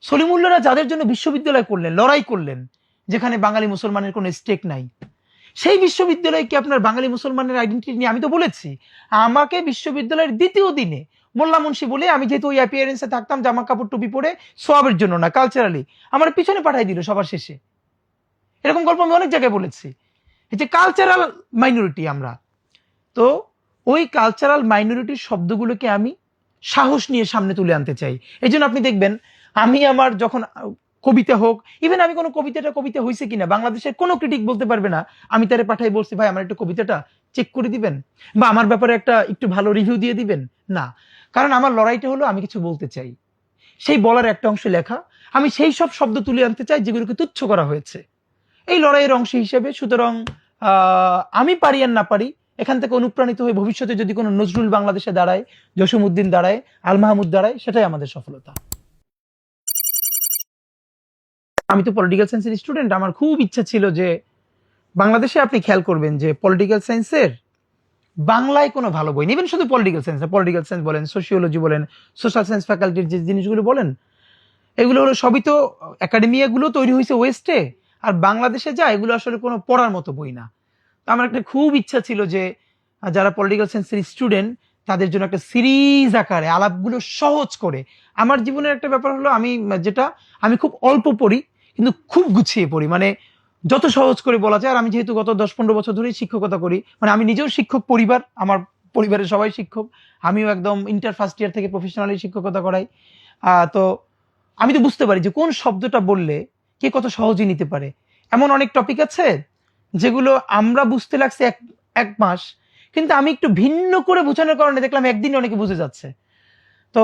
সলিমুল্লাহরা যাদের জন্য বিশ্ববিদ্যালয় করলেন, লড়াই করলেন, যেখানে বাঙালি মুসলমানের কোনো স্টেক নাই, সেই বিশ্ববিদ্যালয় কি আপনার বাঙালি মুসলমানের আইডেন্টিটি নিয়ে? আমি তো বলেছি আমাকে বিশ্ববিদ্যালয়ের 2য় দিনে মোল্লা মুন্সি বলে, আমি যেহেতু ওই অ্যাপিয়ারেন্সে থাকতাম জামা কাপড় টুপি পরে, সোয়াবের জন্য না, কালচারালি আমার পিছনে পাঠাই দিল সবার শেষে। এরকম গল্প আমি অনেক জায়গায় বলেছি। এই যে কালচারাল মাইনরিটি আমরা, তো ওই কালচারাল মাইনরিটির শব্দগুলোকে আমি সাহস নিয়ে সামনে তুলে আনতে চাই। এই জন্য আপনি দেখবেন আমি আমার যখন কবিতা হোক, ইভেন আমি কোনো কবিতা হয়েছে কিনা বাংলাদেশের কোনো ক্রিটিক বলতে পারবে না আমি তারে পাঠাই বলছি ভাই আমার একটু কবিতাটা চেক করে দিবেন বা আমার ব্যাপারে একটু ভালো রিভিউ দিয়ে দিবেন, না। কারণ আমার লড়াইটা হলো আমি কিছু বলতে চাই, সেই বলার একটা অংশ লেখা, আমি সেই সব শব্দ তুলে আনতে চাই যেগুলোকে তুচ্ছ করা হয়েছে এই লড়াইয়ের অংশ হিসেবে। সুতরাং আমি পারি আর না পারি, এখান থেকে অনুপ্রাণিত হয়ে ভবিষ্যতে যদি কোনো নজরুল বাংলাদেশে দাঁড়ায়, জসিমউদ্দিন দাঁড়ায়, আল মাহমুদ দাঁড়ায়, সেটাই আমাদের সফলতা। আমি তো পলিটিক্যাল সায়েন্সের স্টুডেন্ট, আমার খুব ইচ্ছা ছিল যে বাংলাদেশে, আপনি খেয়াল করবেন যে পলিটিক্যাল সায়েন্সের বাংলায় কোনো ভালো বই নেই। ইভেন শুধু পলিটিক্যাল সায়েন্স বলেন, সোশিওলজি বলেন, সোশ্যাল সায়েন্স ফ্যাকাল্টির যে জিনিসগুলো বলেন, এগুলো হলো সবই তো একাডেমিয়াগুলো তৈরি হয়েছে ওয়েস্টে, আর বাংলাদেশে যা এগুলো আসলে কোনো পড়ার মতো বই না। তো আমার একটা খুব ইচ্ছা ছিল যে যারা পলিটিক্যাল সায়েন্সের স্টুডেন্ট তাদের জন্য একটা সিরিজ আকারে আলাপগুলো সহজ করে। আমার জীবনের একটা ব্যাপার হলো আমি খুব অল্প পড়ি কিন্তু খুব গুছিয়ে পড়ি, মানে যত সহজ করে বলা যায়। আর আমি যেহেতু গত 10-15 বছর ধরেই শিক্ষকতা করি, মানে আমি নিজেও শিক্ষক পরিবার, আমার পরিবারের সবাই শিক্ষক, আমিও একদম ইন্টার ফার্স্ট ইয়ার থেকে প্রফেশনালি শিক্ষকতা করাই। তো আমি তো বুঝতে পারি যে কোন শব্দটা বললে কে কত সহজে নিতে পারে। এমন অনেক টপিক আছে যেগুলো আমরা বুঝতে লাগছে এক মাস, কিন্তু আমি একটু ভিন্ন করে বোঝানোর কারণে দেখলাম একদিনে অনেকে বুঝে যাচ্ছে। তো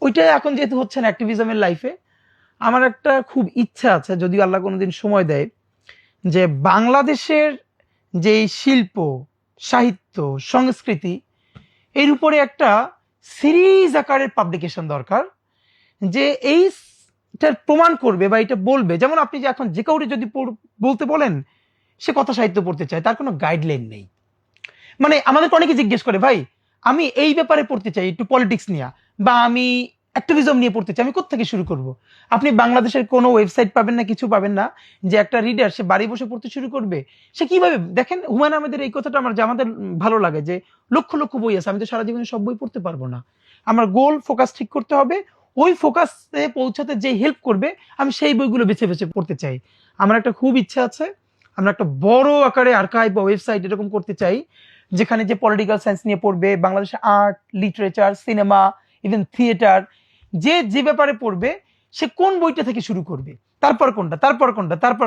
ওইটা এখন যেহেতু হচ্ছে না অ্যাক্টিভিজমের লাইফে, আমার একটা খুব ইচ্ছা আছে, যদি আল্লাহ কোনোদিন সময় দেয়, যে বাংলাদেশের যে শিল্প, সাহিত্য, সংস্কৃতি, এর উপরে একটা সিরিজ আকারের পাবলিকেশন দরকার, যে এইটার প্রমাণ করবে বা এটা বলবে। যেমন আপনি যে এখন যে কাউরে যদি বলতে বলেন সে কথা সাহিত্য পড়তে চায়, তার কোনো গাইডলাইন নেই। মানে আমাদেরকে অনেকে জিজ্ঞেস করে ভাই আমি এই ব্যাপারে পড়তে চাই, একটু পলিটিক্স নিয়ে, বা আমি অ্যাক্টিভিজম নিয়ে পড়তে চাই, আমি কোত্থেকে শুরু করব? আপনি বাংলাদেশের কোনো ওয়েবসাইট পাবেন না, কিছু পাবেন না যে একটা রিডার সে বাড়ি বসে পড়তে শুরু করবে। সে কিভাবে? দেখেন হুমায়ুন আহমেদের এই কথাটা আমাদের ভালো লাগে যে লক্ষ লক্ষ বই আছে, আমি তো সারা জীবনে সব বই পড়তে পারবো না। আমার গোল ফোকাস ঠিক করতে হবে, ওই ফোকাসে পৌঁছাতে যে হেল্প করবে আমি সেই বইগুলো বেছে বেছে পড়তে চাই। আমার একটা খুব ইচ্ছা আছে, আমরা একটা বড় আকারে আর্কাইভ বা ওয়েবসাইট এরকম করতে চাই, যেখানে যে পলিটিক্যাল সায়েন্স নিয়ে পড়বে, বাংলাদেশের art, literature, cinema, even theatre, যে ব্যাপারে পড়বে সে কোন বইটা থেকে শুরু করবে, তারপর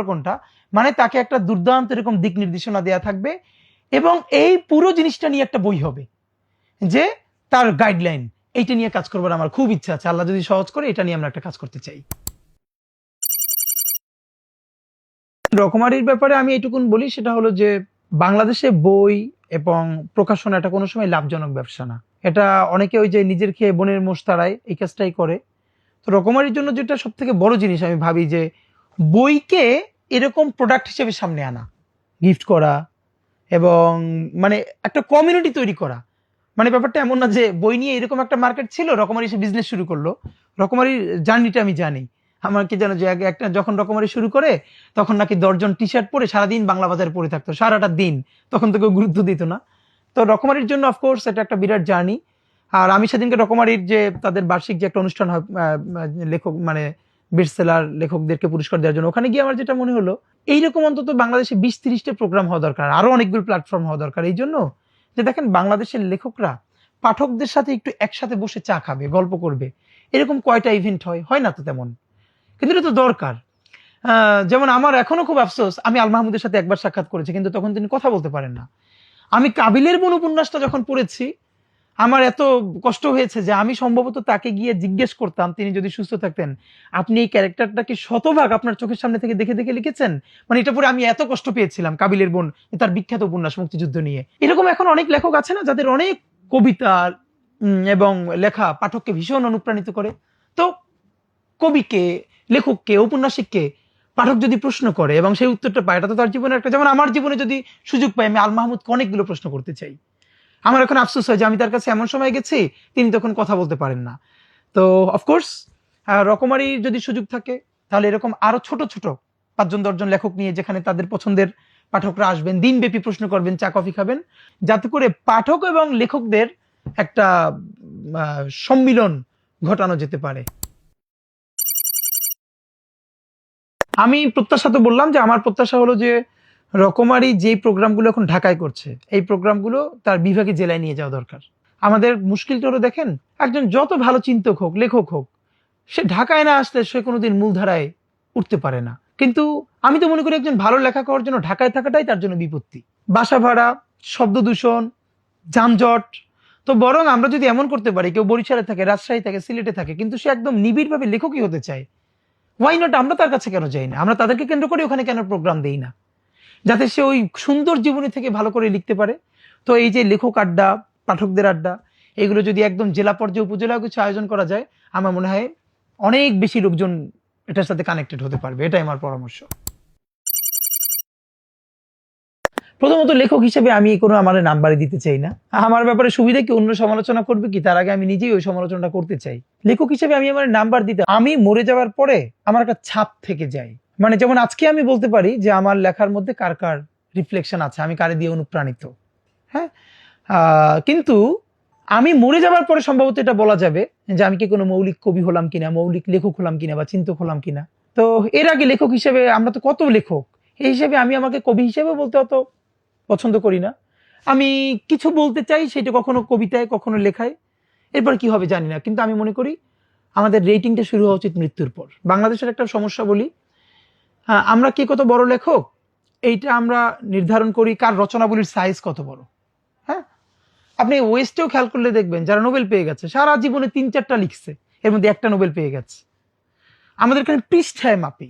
কোনটা, মানে তাকে একটা দুর্দান্ত এরকম দিক নির্দেশনা দেয়া থাকবে। এবং এই পুরো জিনিসটা নিয়ে একটা বই হবে, যে তার গাইডলাইন, এইটা নিয়ে কাজ করবার আমার খুব ইচ্ছা আছে। আল্লাহ যদি সহজ করে, এটা নিয়ে আমরা একটা কাজ করতে চাই। রকমারির ব্যাপারে আমি এইটুকুন বলি, সেটা হলো যে বাংলাদেশে বই এবং প্রকাশনা এটা কোনো সময় লাভজনক ব্যবসা না। এটা অনেকে ওই যে নিজের খেয়ে বোনের মোষ তাড়ায়, এই কাজটাই করে। তো রকমারির জন্য যেটা সব থেকে বড় জিনিস আমি ভাবি, যে বইকে এরকম প্রোডাক্ট হিসেবে সামনে আনা, গিফট করা, এবং মানে একটা কমিউনিটি তৈরি করা। মানে ব্যাপারটা এমন না যে বই নিয়ে এরকম একটা মার্কেট ছিল, রকমারি এসে বিজনেস শুরু করলো। রকমারির জার্নিটা আমি জানি। আমার কি জানো যে একটা যখন রকমারি শুরু করে তখন নাকি 10 জন টি শার্ট পরে সারাদিন বাংলা বাজারে পড়ে থাকতো, সারাটা দিন, তখন তো কেউ গুরুত্ব দিত না। তো রকমারির জন্য অফকোর্স এটা একটা বিরাট জার্নি। আর আমি সেদিনকে রকমারির যে তাদের বার্ষিক যে একটা অনুষ্ঠান হয়, লেখক মানে বেস্টসেলার লেখকদেরকে পুরস্কার দেওয়ার জন্য। ওখানে গিয়ে আমার যেটা মনে হলো, এইরকম অন্তত বাংলাদেশে 20-30টা প্রোগ্রাম হওয়া দরকার, আরো অনেকগুলো প্ল্যাটফর্ম হওয়া দরকার। এই জন্য যে দেখেন, বাংলাদেশের লেখকরা পাঠকদের সাথে একটু একসাথে বসে চা খাবে, গল্প করবে, এরকম কয়টা ইভেন্ট হয় না তো তেমন, কিন্তু এটা তো দরকার। যেমন আমার এখনো খুব আফসোস, আমি আল মাহমুদের সাথে একবার সাক্ষাৎ করেছি, কিন্তু তখন তিনি কথা বলতে পারেন না। আমি কাবিলের বোন উপন্যাসটা যখন পড়েছি, আমার এত কষ্ট হয়েছে যে আমি সম্ভবত তাকে গিয়ে জিজ্ঞেস করতাম, তিনি যদি সুস্থ থাকতেন, আপনি এই ক্যারেক্টারটাকে শতভাগ আপনার চোখের সামনে থেকে দেখে দেখে লিখেছেন? মানে এটা পরে আমি এত কষ্ট পেয়েছিলাম। কাবিলের বোন তার বিখ্যাত উপন্যাস, মুক্তিযুদ্ধ নিয়ে। এরকম এখন অনেক লেখক আছে না, যাদের অনেক কবিতা এবং লেখা পাঠককে ভীষণ অনুপ্রাণিত করে। তো কবিকে, লেখককে, ঔপন্যাসিককে পাঠক যদি প্রশ্ন করে এবং সেই উত্তরটা পায়, এটা তো তার জীবনে একটা, যেমন আমার জীবনে যদি সুযোগ পাই, আমি আল মাহমুদকে অনেকগুলো প্রশ্ন করতে চাই। আমার এখন আফসোস হয় যে আমি তার কাছে এমন সময় গেছি, তিনি তখন কথা বলতে পারেন না। তো অফকোর্স রকমারির যদি সুযোগ থাকে, তাহলে এরকম আরো ছোট ছোট 5-10 জন লেখক নিয়ে, যেখানে তাদের পছন্দের পাঠকরা আসবেন, দিনব্যাপী প্রশ্ন করবেন, চা কফি খাবেন, যাতে করে পাঠক এবং লেখকদের একটা সম্মিলন ঘটানো যেতে পারে। আমি প্রত্যাশা তো বললাম যে আমার প্রত্যাশা হলো যে রকমারি যে প্রোগ্রামগুলো এখন ঢাকায় করছে, এই প্রোগ্রামগুলো তার বিভাগে জেলায় নিয়ে যাওয়া দরকার। আমাদের মুশকিলটা হলো, দেখেন, একজন যত ভালো চিন্তক হোক, লেখক হোক, সে ঢাকায় না আসলে সে কোনোদিন মূলধারায় উঠতে পারে না। কিন্তু আমি তো মনে করি একজন ভালো লেখা করার জন্য ঢাকায় থাকাটাই তার জন্য বিপত্তি। বাসা ভাড়া, শব্দ দূষণ, যানজট। তো বরং আমরা যদি এমন করতে পারি, কেউ বরিশালে থাকে, রাজশাহী থাকে, সিলেটে থাকে, কিন্তু সে একদম নিবিড়ভাবে লেখকই হতে চায়, ওয়াই নট? আমরা তার কাছে কেন যাই না? আমরা তাদেরকে কেন্দ্র করে ওখানে কেন প্রোগ্রাম দেই না, যাতে সে ওই সুন্দর জীবনী থেকে ভালো করে লিখতে পারে? তো এই যে লেখক আড্ডা, পাঠকদের আড্ডা, এগুলো যদি একদম জেলা পর্যায়ে, উপজেলা কিছু আয়োজন করা যায়, আমার মনে হয় অনেক বেশি লোকজন এটার সাথে কানেক্টেড হতে পারবে। এটাই আমার পরামর্শ। প্রথমত, লেখক হিসেবে আমি কোনো আমার নাম্বারই দিতে চাই না। আমার ব্যাপারে সুবিধা কি, অন্য সমালোচনা করবে কি, তার আগে আমি নিজেই ওই সমালোচনাটা করতে চাই। লেখক হিসেবে আমি আমার নাম্বার দিতে, আমি মরে যাওয়ার পরে আমার একটা ছাপ থেকে যায়। মানে যেমন আজকে আমি বলতে পারি যে আমার লেখার মধ্যে কার কার রিফ্লেকশন আছে, আমি কারে দিয়ে অনুপ্রাণিত। হ্যাঁ, কিন্তু আমি মরে যাওয়ার পরে সম্ভবত এটা বলা যাবে যে আমি কি কোনো মৌলিক কবি হলাম কিনা, মৌলিক লেখক হলাম কিনা, বা চিন্তক হলাম কিনা। তো এর আগে লেখক হিসেবে আমরা তো কত লেখক, এই হিসেবে আমি আমাকে কবি হিসেবে বলতে অত পছন্দ করি না। আমি কিছু বলতে চাই, সেটা কখনো কবিতায়, কখনো লেখায়, এরপর কি হবে জানি না। কিন্তু আমি মনে করি আমাদের রেটিংটা শুরু হওয়া উচিত মৃত্যুর পর। বাংলাদেশের একটা সমস্যা বলি, আমরা কে কত বড় লেখক এইটা আমরা নির্ধারণ করি কার রচনাবলীর সাইজ কত বড়। হ্যাঁ, আপনি ওয়েস্টেও খেয়াল করলে দেখবেন, যারা নোবেল পেয়ে গেছে, সারা জীবনে 3-4টা লিখছে, এর মধ্যে একটা নোবেল পেয়ে গেছে। আমাদের এখানে পৃষ্ঠায় মাপি,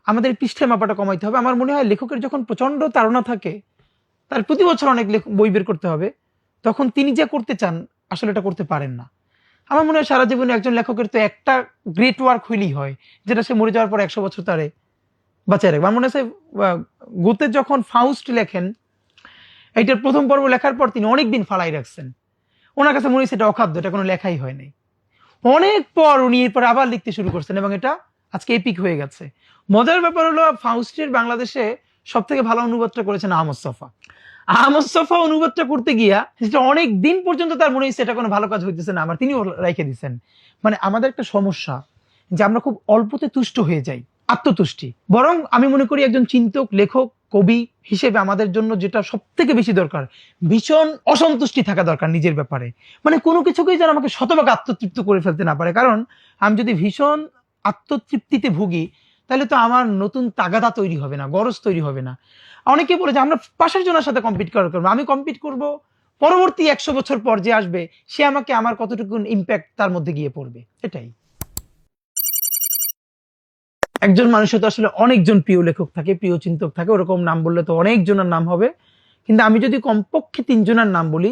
আমাদের পৃষ্ঠায় মাপাটা কমাইতে হবে। আমার মনে হয় লেখকের যখন প্রচন্ড তাড়না থাকে, তার প্রতি বছর অনেক বই বের করতে হবে, তখন তিনি যা করতে চান আসলে এটা করতে পারেন না। আমার মনে হয় সারা জীবনে একজন লেখকের তো একটা গ্রেট ওয়ার্ক হইলেই হয়, যেটা সে মরে যাওয়ার পর 100 বছর তারে বাঁচায় রাখবে। আমার মনে হয় গোতে যখন ফাউস্ট লেখেন, এইটার প্রথম পর্ব লেখার পর তিনি অনেকদিন ফালাই রাখছেন। ওনার কাছে মনে হয়েছে এটা অখাদ্য, এটা কোনো লেখাই হয় নাই। অনেক পর উনি এরপর আবার লিখতে শুরু করছেন এবং এটা আজকে এপিক হয়ে গেছে। মজার ব্যাপার হলো, ফাউস্টের বাংলাদেশে সব থেকে ভালো অনুবাদটা করেছেন আহমদ ছফা। আহমদ ছফা অনুবাদটা করতে গিয়া সেটা অনেক দিন পর্যন্ত তার মনে হয়েছে এটা কোনো ভালো কাজ হইতেছে না, আমার তিনিও রেখে দিচ্ছেন। মানে আমাদের একটা সমস্যা যে আমরা খুব অল্পতে তুষ্ট হয়ে যাই, আত্মতুষ্টি। বরং আমি মনে করি একজন চিন্তক, লেখক, কবি হিসেবে আমাদের জন্য যেটা সব থেকে বেশি দরকার, ভীষণ অসন্তুষ্টি থাকা দরকার নিজের ব্যাপারে। মানে কোনো কিছুকেই যেন আমাকে শতভাগ আত্মতৃপ্ত করে ফেলতে না পারে। কারণ আমি যদি ভীষণ আত্মতৃপ্তিতে ভুগি, তাহলে তো আমার নতুন তাগাদা তৈরি হবে না, গরজ তৈরি হবে না। অনেকে বলে যে আমরা পাশের জনের সাথে কম্পিট করবো, আমি কম্পিট করব পরবর্তী 100 বছর পর যে আসবে, সে আমাকে, আমার কতটুকু ইম্প্যাক্ট তার মধ্যে গিয়ে পড়বে, এটাই। একজন মানুষের তো আসলে অনেকজন প্রিয় লেখক থাকে, প্রিয় চিন্তক থাকে, ওরকম নাম বললে তো অনেকজনের নাম হবে। কিন্তু আমি যদি কমপক্ষে 3 জনের নাম বলি,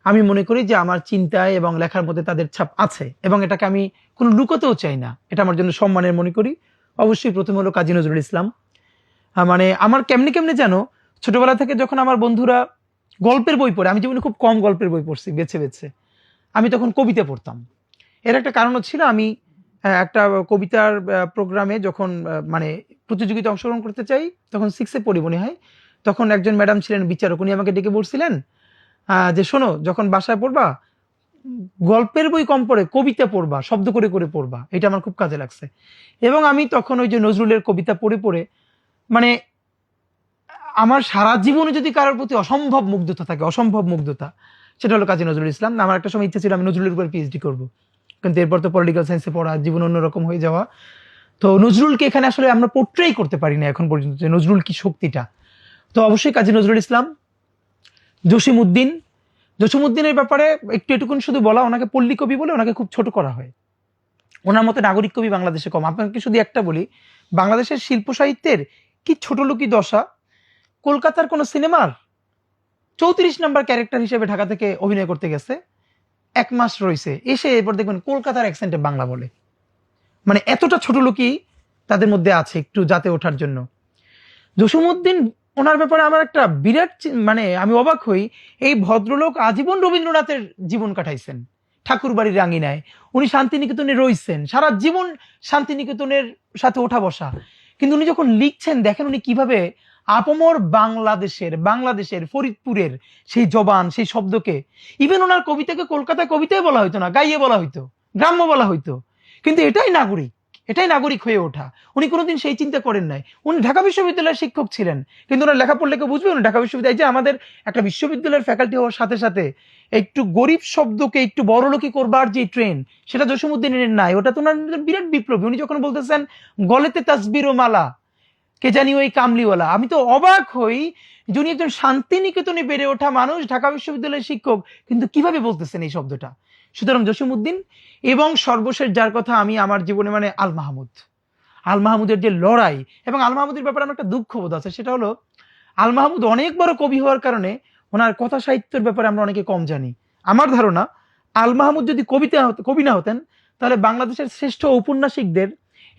আমি মনে করি যে আমার চিন্তায় এবং লেখার মধ্যে তাদের ছাপ আছে, এবং এটাকে আমি কোনো লুকোতেও চাই না, এটা আমার জন্য সম্মানের মনে করি। অবশ্যই প্রথম হলো কাজী নজরুল ইসলাম। মানে আমার কেমনে কেমনে যেন ছোটবেলা থেকে যখন আমার বন্ধুরা গল্পের বই পড়ে, আমি জীবনে খুব কম গল্পের বই পড়ছি বেছে বেছে, আমি তখন কবিতা পড়তাম। এর একটা কারণও ছিল, আমি একটা কবিতার প্রোগ্রামে যখন মানে প্রতিযোগিতা অংশগ্রহণ করতে চাই, তখন 6-এ পড়ি মনে হয়। তখন একজন ম্যাডাম ছিলেন বিচারক, উনি আমাকে ডেকে বলছিলেন যে শোনো, যখন বাসায় পড়বা গল্পের বই কম পড়ে কবিতা পড়বা, শব্দ করে করে পড়বা, এটা আমার খুব কাজে লাগছে। এবং আমি তখন ওই যে নজরুলের কবিতা পড়ে পড়ে মানে আমার সারা জীবনে যদি কারোর প্রতি অসম্ভব মুগ্ধতা থাকে, অসম্ভব মুগ্ধতা, সেটা হলো কাজী নজরুল ইসলাম। আমার একটা সময় ইচ্ছা ছিল আমি নজরুলের উপর পিএইচডি করব, কিন্তু এরপর তো পলিটিক্যাল সায়েন্সে পড়া, জীবন অন্যরকম হয়ে যাওয়া। তো নজরুলকে এখানে আসলে আমরা পোর্ট্রেই করতে পারি না এখন পর্যন্ত, যে নজরুল কি শক্তিটা। তো অবশ্যই কাজী নজরুল ইসলাম। জসিমউদ্দিন, জসিমউদ্দিনের ব্যাপারে একটু এটুকুন শুধু বলা, ওনাকে পল্লী কবি বলে ওনাকে খুব ছোট করা হয়। ওনার মতো নাগরিক কবি বাংলাদেশে কম। আপনাকে শুধু একটা বলি, বাংলাদেশের শিল্প সাহিত্যের কি ছোট লোকই দশা। কলকাতার কোন সিনেমার 34 নাম্বার ক্যারেক্টার হিসেবে ঢাকা থেকে অভিনয় করতে গেছে, 1 মাস রয়েছে, এসে এরপর দেখবেন কলকাতার অ্যাকসেন্টে বাংলা বলে। মানে এতটা ছোট লোকই তাদের মধ্যে আছে একটু যাতে ওঠার জন্য। জসিমউদ্দিন, ওনার ব্যাপারে আমার একটা বিরাট মানে আমি অবাক হই, এই ভদ্রলোক আজীবন রবীন্দ্রনাথের জীবন কাটাইছেন ঠাকুর বাড়ির রাঙিনায়। উনি শান্তিনিকেতনে রয়েছেন সারা জীবন, শান্তিনিকেতনের সাথে ওঠা বসা। কিন্তু উনি যখন লিখছেন দেখেন উনি কিভাবে আপমর বাংলাদেশের ফরিদপুরের সেই জবান, সেই শব্দকে, ইভেন ওনার কবিতাকে কলকাতায় কবিতায় বলা হইতো না, গাইয়ে বলা হইতো, গ্রাম্য বলা হইতো, কিন্তু এটাই নাগরিক, এটাই নাগরিক হয়ে ওঠা। উনি কোনোদিন সেই চিন্তা করেন নাই। উনি ঢাকা বিশ্ববিদ্যালয়ের শিক্ষক ছিলেন, কিন্তু ওনার লেখা পড়লে কেউ বুঝবে। উনি ঢাকা বিশ্ববিদ্যালয়, যে আমাদের একটা বিশ্ববিদ্যালয়ের ফ্যাকাল্টি হওয়ার সাথে সাথে একটু গরিব শব্দকে একটু বড়লোকি করবার যে ট্রেন, সেটা জসিমউদ্দিনের নাই। ওটা তো ওনার বিরাট বিপ্লবী। উনি যখন বলতেছেন গলেতে তাসবির ও মালা, কে জানি ওই কামলিওয়ালা, আমি তো অবাক হই যে উনি একজন শান্তিনিকেতনে বেড়ে ওঠা মানুষ, ঢাকা বিশ্ববিদ্যালয়ের শিক্ষক, কিন্তু কিভাবে বলতেছেন এই শব্দটা। সুতরাং জসিমউদ্দিন। এবং সর্বশেষ যার কথা আমি আমার জীবনে মানে আল মাহমুদ, আল মাহমুদের যে লড়াই, এবং আল মাহমুদের ব্যাপারে আমার একটা দুঃখ বোধ আছে, সেটা হলো আল মাহমুদ অনেক বড় কবি হওয়ার কারণে ওনার কথা সাহিত্যের ব্যাপারে আমরা অনেকে কম জানি। আমার ধারণা আল মাহমুদ যদি কবি না হতেন, তাহলে বাংলাদেশের শ্রেষ্ঠ ঔপন্যাসিকদের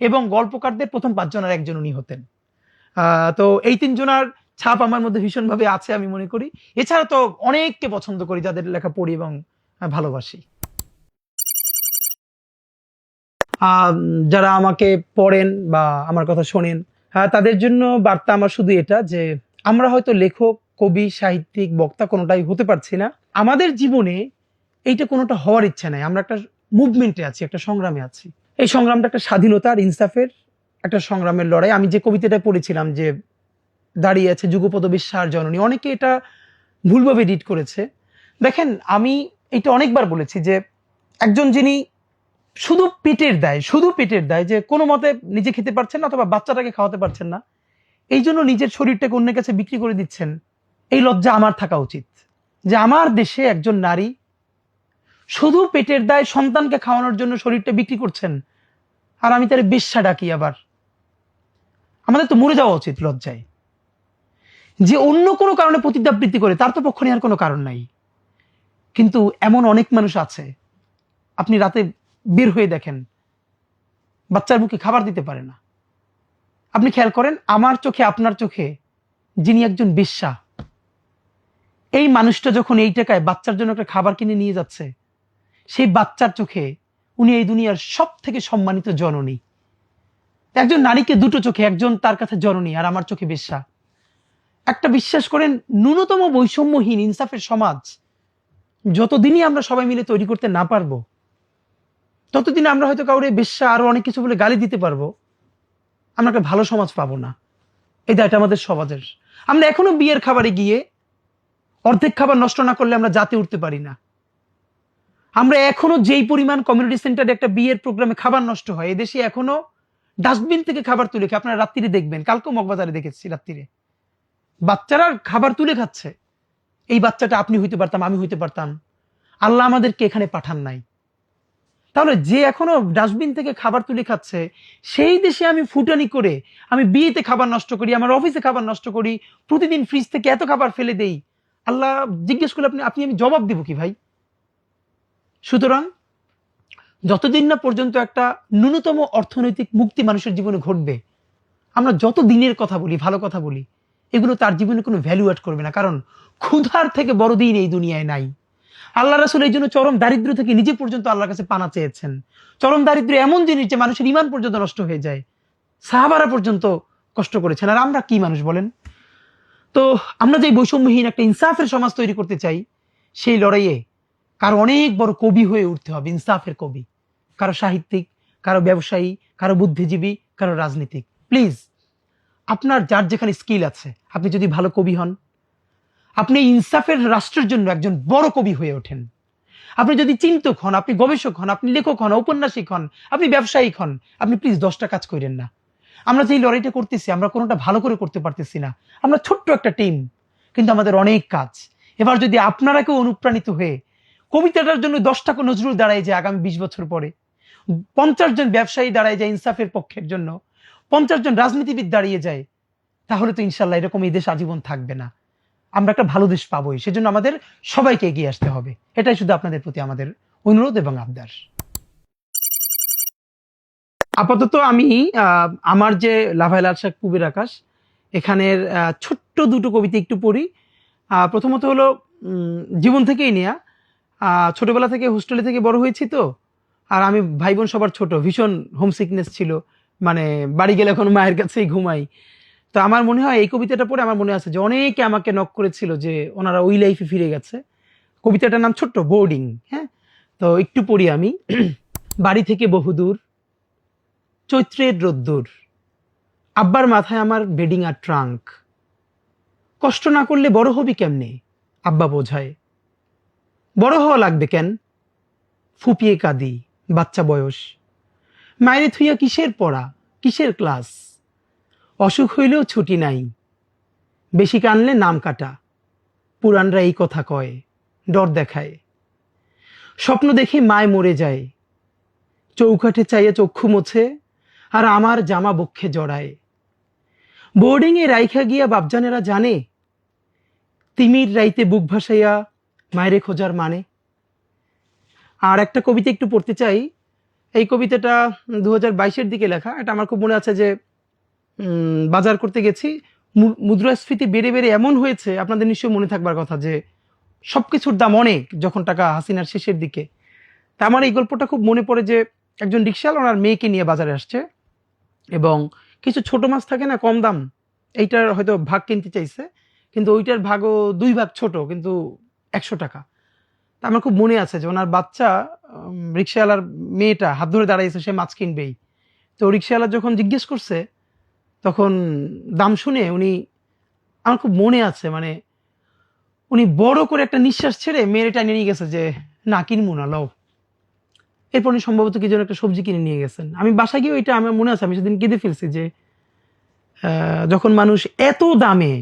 এবং গল্পকারদের প্রথম 5 জনের একজন উনি হতেন। তো এই 3 জনার ছাপ আমার মধ্যে ভীষণভাবে আছে আমি মনে করি। এছাড়া তো অনেককে পছন্দ করি যাদের লেখা পড়ি এবং ভালোবাসি। যারা আমাকে পড়েন বা আমার কথা শোনেন, তাদের জন্য বার্তা আমার শুধু এটা, যে আমরা হয়তো লেখক, কবি, সাহিত্যিক, বক্তা কোনোটাই হতে পারছি না। আমাদের জীবনে এইটা কোনোটা হওয়ার ইচ্ছা নাই। আমরা একটা মুভমেন্টে আছি, একটা সংগ্রামে আছি। এই সংগ্রামটা একটা স্বাধীনতার, ইনসাফের একটা সংগ্রামের লড়াই। আমি যে কবিতাটা পড়েছিলাম যে দাঁড়িয়ে আছে যুগপদ বিশ্বাস জননী, অনেকে এটা ভুলভাবে এডিট করেছে। দেখেন, আমি এটা অনেকবার বলেছি যে একজন যিনি শুধু পেটের দায়, যে কোনো মতে নিজে খেতে পারছেন না অথবা বাচ্চাটাকে খাওয়াতে পারছেন না, এই জন্য নিজের শরীরটাকে অন্যের কাছে বিক্রি করে দিচ্ছেন, এই লজ্জা আমার থাকা উচিত। যে আমার দেশে একজন নারী শুধু পেটের দায় সন্তানকে খাওয়ানোর জন্য শরীরটা বিক্রি করছেন, আর আমি তার বেশ্যা ডাকি। আবার আমাদের তো মরে যাওয়া উচিত লজ্জায়। যে অন্য কোনো কারণে প্রতিদ্বন্দ্বিতা করে, তার তো পক্ষ নেওয়ার কোনো কারণ নাই। কিন্তু এমন অনেক মানুষ আছে, আপনি রাতে বের হয়ে দেখেন বাচ্চার মুখে খাবার দিতে পারে না। আপনি খেয়াল করেন, আমার চোখে আপনার চোখে যিনি একজন বেশ্যা, এই মানুষটা যখন এই টাকায় বাচ্চার জন্য একটা খাবার কিনে নিয়ে যাচ্ছে, সেই বাচ্চার চোখে উনি এই দুনিয়ার সব থেকে সম্মানিত জননী। একজন নারীকে দুটো চোখে, একজন তার কাছে জননী আর আমার চোখে বেশ্যা। একটা বিশ্বাস করেন, ন্যূনতম বৈষম্যহীন ইনসাফের সমাজ যতদিনই আমরা সবাই মিলে তৈরি করতে না পারবো, ততদিন আমরা হয়তো কাউরে বেশ্যা আরো অনেক কিছু বলে গালি দিতে পারবো, আমরা একটা ভালো সমাজ পাবো না। এই দায়টা আমাদের সমাজের। আমরা এখনো বিয়ের খাবারে গিয়ে অর্ধেক খাবার নষ্ট না করলে আমরা জাতে উঠতে পারি না। আমরা এখনো যেই পরিমাণ কমিউনিটি সেন্টারে একটা বিয়ের প্রোগ্রামে খাবার নষ্ট হয়, এদেশে এখনো ডাস্টবিন থেকে খাবার তুলে খেয়ে, আপনারা রাত্রিরে দেখবেন, কালকেও মগবাজারে দেখেছি রাত্রিরে বাচ্চারা খাবার তুলে খাচ্ছে। এই বাচ্চাটা আপনি হইতে পারতাম, আমি হইতে পারতাম, আল্লাহ আমাদেরকে এখানে পাঠান নাই। তাহলে যে এখনো ডাস্টবিন থেকে খাবার তুলে খাচ্ছে, সেই দেশে আমি ফুটানি করে, আমি বিয়েতে খাবার নষ্ট করি, আমার অফিসে খাবার নষ্ট করি, প্রতিদিন ফ্রিজ থেকে এত খাবার ফেলে দেই, আল্লাহ জিজ্ঞেস করলে আপনি আমি জবাব দিব কি ভাই? সুতরাং যতদিন না পর্যন্ত একটা ন্যূনতম অর্থনৈতিক মুক্তি মানুষের জীবনে ঘটবে, আমরা যত দিনের কথা বলি, ভালো কথা বলি, এগুলো তার জীবনে কোনো ভ্যালু অ্যাড করবে না। কারণ ক্ষুধার থেকে বড় দিন এই দুনিয়ায় নাই। আল্লাহ রাসূল এই জন্য চরম দারিদ্র থেকে নিজে পর্যন্ত আল্লাহর কাছে পানা চেয়েছেন। চরম দারিদ্র এমন জিনিস যে মানুষের ঈমান পর্যন্ত নষ্ট হয়ে যায়। সাহাবারা পর্যন্ত কষ্ট করেছেন, আর আমরা কি মানুষ বলেন? তো আমরা যে বৈষম্যহীন একটা ইনসাফের সমাজ তৈরি করতে চাই, সেই লড়াইয়ে কারো অনেক বড় কবি হয়ে উঠতে হবে, ইনসাফের কবি, কারো সাহিত্যিক, কারো ব্যবসায়ী, কারো বুদ্ধিজীবী, কারো রাজনীতিক। প্লিজ, আপনার যার যেখানে স্কিল আছে, আপনি যদি ভালো কবি হন, আপনি ইনসাফের রাষ্ট্রের জন্য একজন বড় কবি হয়ে ওঠেন। আপনি যদি চিন্তক হন, আপনি গবেষক হন, আপনি লেখক হন, ঔপন্যাসিক হন, আপনি ব্যবসায়িক হন, আপনি প্লিজ 10টা কাজ করেন না। আমরা যে লড়াইটা করতেছি, আমরা কোনোটা ভালো করে করতে পারতেছি না। আমরা ছোট্ট একটা টিম, কিন্তু আমাদের অনেক কাজ। এবার যদি আপনারা কেউ অনুপ্রাণিত হয়ে কবিতাটার জন্য 10টা নজরুল দাঁড়ায় যায় আগামী 20 বছর পরে, 50 জন ব্যবসায়ী দাঁড়ায় যায় ইনসাফের পক্ষের জন্য, 50 জন রাজনীতিবিদ দাঁড়িয়ে যায়, তাহলে তো ইনশাল্লাহ এরকম এই দেশ আজীবন থাকবে না। আমরা একটা ভালো দেশ পাবোই। সেজন্য আমাদের সবাইকে এগিয়ে আসতে হবে। এটাই শুধু আপনাদের প্রতি আমাদের অনুরোধ এবং আবদার। আপাতত আমি আমার যে লাভায় লাল শাক পুবের আকাশ, এখানের ছোট্ট দুটো কবিতা একটু পড়ি। প্রথমত হলো জীবন থেকেই নেয়া। ছোটবেলা থেকে হোস্টেলে থেকে বড় হয়েছি তো, আর আমি ভাই বোন সবার ছোট, ভীষণ হোমসিকনেস ছিল, মানে বাড়ি গেলে এখন মায়ের কাছেই ঘুমাই। তো আমার মনে হয় এই কবিতাটা পড়ে আমার মনে আছে যে অনেকে আমাকে নক করেছিল যে ওনারা ওই লাইফে ফিরে গেছে। কবিতাটার নাম ছোট্ট, বোর্ডিং। হ্যাঁ, তো একটু পড়ি আমি। বাড়ি থেকে বহুদূর, চৈত্রের রোদ্দুর, আব্বার মাথায় আমার বেডিং আর ট্রাঙ্ক, কষ্ট না করলে বড় হবি কেমনে, আব্বা বোঝায়, বড় হওয়া লাগবে কেন, ফুপিয়ে কাঁদি, বাচ্চা বয়স, মায়েরে থুইয়া কিসের পড়া, কিসের ক্লাস, অসুখ হইলেও ছুটি নাই, বেশি কানলে নাম কাটা, পুরানরা এই কথা কয়, ডর দেখায়, স্বপ্ন দেখে মায় মরে যায়, চৌকাঠে চাইয়া চক্ষু মোছে, আর আমার জামা বক্ষে জড়ায়, বোর্ডিং এ রাইখা গিয়া বাপজানেরা জানে, তিমির রাইতে বুক ভাসাইয়া মায়েরে খোঁজার মানে। আর একটা কবিতা একটু পড়তে চাই। এই কবিতাটা 2022-এর দিকে লেখা। এটা আমার খুব মনে আছে যে বাজার করতে গেছি, মুদ্রাস্ফীতি বেড়ে বেড়ে এমন হয়েছে, আপনাদের নিশ্চয়ই মনে থাকবার কথা, যে সবকিছুর দাম অনেক যখন টাকা হাসিনার শেষের দিকে। তা আমার এই গল্পটা খুব মনে পড়ে যে একজন রিক্সাওয়ালা ওনার মেয়েকে নিয়ে বাজারে আসছে, এবং কিছু ছোট মাছ থাকে না কম দাম, এইটার হয়তো ভাগ কিনতে চাইছে, কিন্তু ওইটার ভাগও 2 ভাগ ছোট, কিন্তু 100 টাকা। তা আমার খুব মনে আছে যে ওনার বাচ্চা, রিক্সাওয়ালার মেয়েটা হাত ধরে দাঁড়াইছে, সে মাছ কিনবেই। তো রিক্সাওয়ালা যখন জিজ্ঞেস করছে, তখন দাম শুনে উনি, আমার খুব মনে আছে, মানে উনি বড় করে একটা নিঃশ্বাস ছেড়ে মেয়েটা নিয়ে গেছে যে না, কিনবো না, লও। এরপর উনি সম্ভবত কি যেন একটা সবজি কিনে নিয়ে গেছেন। আমি বাসায় গিয়ে ওইটা আমার মনে আছে, আমি সেদিন কেঁদে ফেলছি যে যখন মানুষ এত দামে,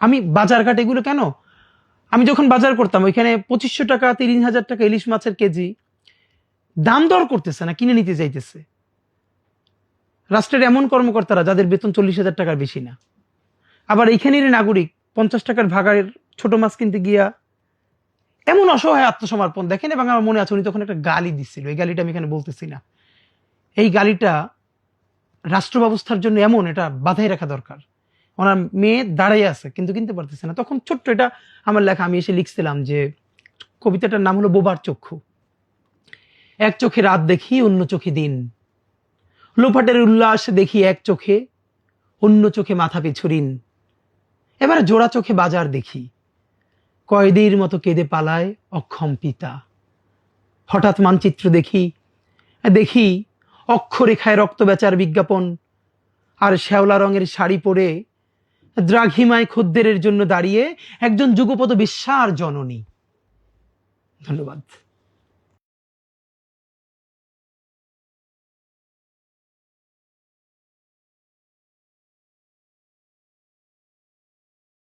আমি বাজার ঘাট এগুলো কেন, আমি যখন বাজার করতাম ওইখানে 2500 টাকা 30,000 টাকা ইলিশ মাছের কেজি, দাম দর করতেছে না, কিনে নিতে যাইতেছে। রাষ্ট্রের এমন কর্মকর্তারা যাদের বেতন 40,000 টাকার বেশি না, আবার এইখানেরই নাগরিক 50 টাকার ভাগাড়ের ছোট মাছ কিনতে গিয়া এমন অসহায় আত্মসমর্পণ দেখেন। এবং আমার মনে আছে উনি তখন একটা গালি দিচ্ছিল, এই গালিটা আমি এখানে বলতেছি না, এই গালিটা রাষ্ট্র ব্যবস্থার জন্য এমন, এটা বাধাই রাখা দরকার। ওনার মেয়ে দাঁড়াই আছে কিন্তু কিনতে পারতেছে না। তখন ছোট্ট এটা আমার লেখা, আমি এসে লিখছিলাম যে কবিতাটার নাম হলো বোবার চক্ষু। এক চোখে রাত দেখি, অন্য চোখে দিন, লোপাটের উল্লাস দেখি এক চোখে, অন্য চোখে মাথা পিছু ঋণ, এবার জোড়া চোখে বাজার দেখি, কয়েদির মতো কেঁদে পালায় অক্ষম পিতা, হঠাৎ মানচিত্র দেখি, দেখি অক্ষরেখায় রক্ত বেচার বিজ্ঞাপন, আর শ্যাওলা রঙের শাড়ি পরে দ্রাঘিমায় খদ্দেরের জন্য দাঁড়িয়ে একজন যুগপৎ বেশ্যার জননী। ধন্যবাদ।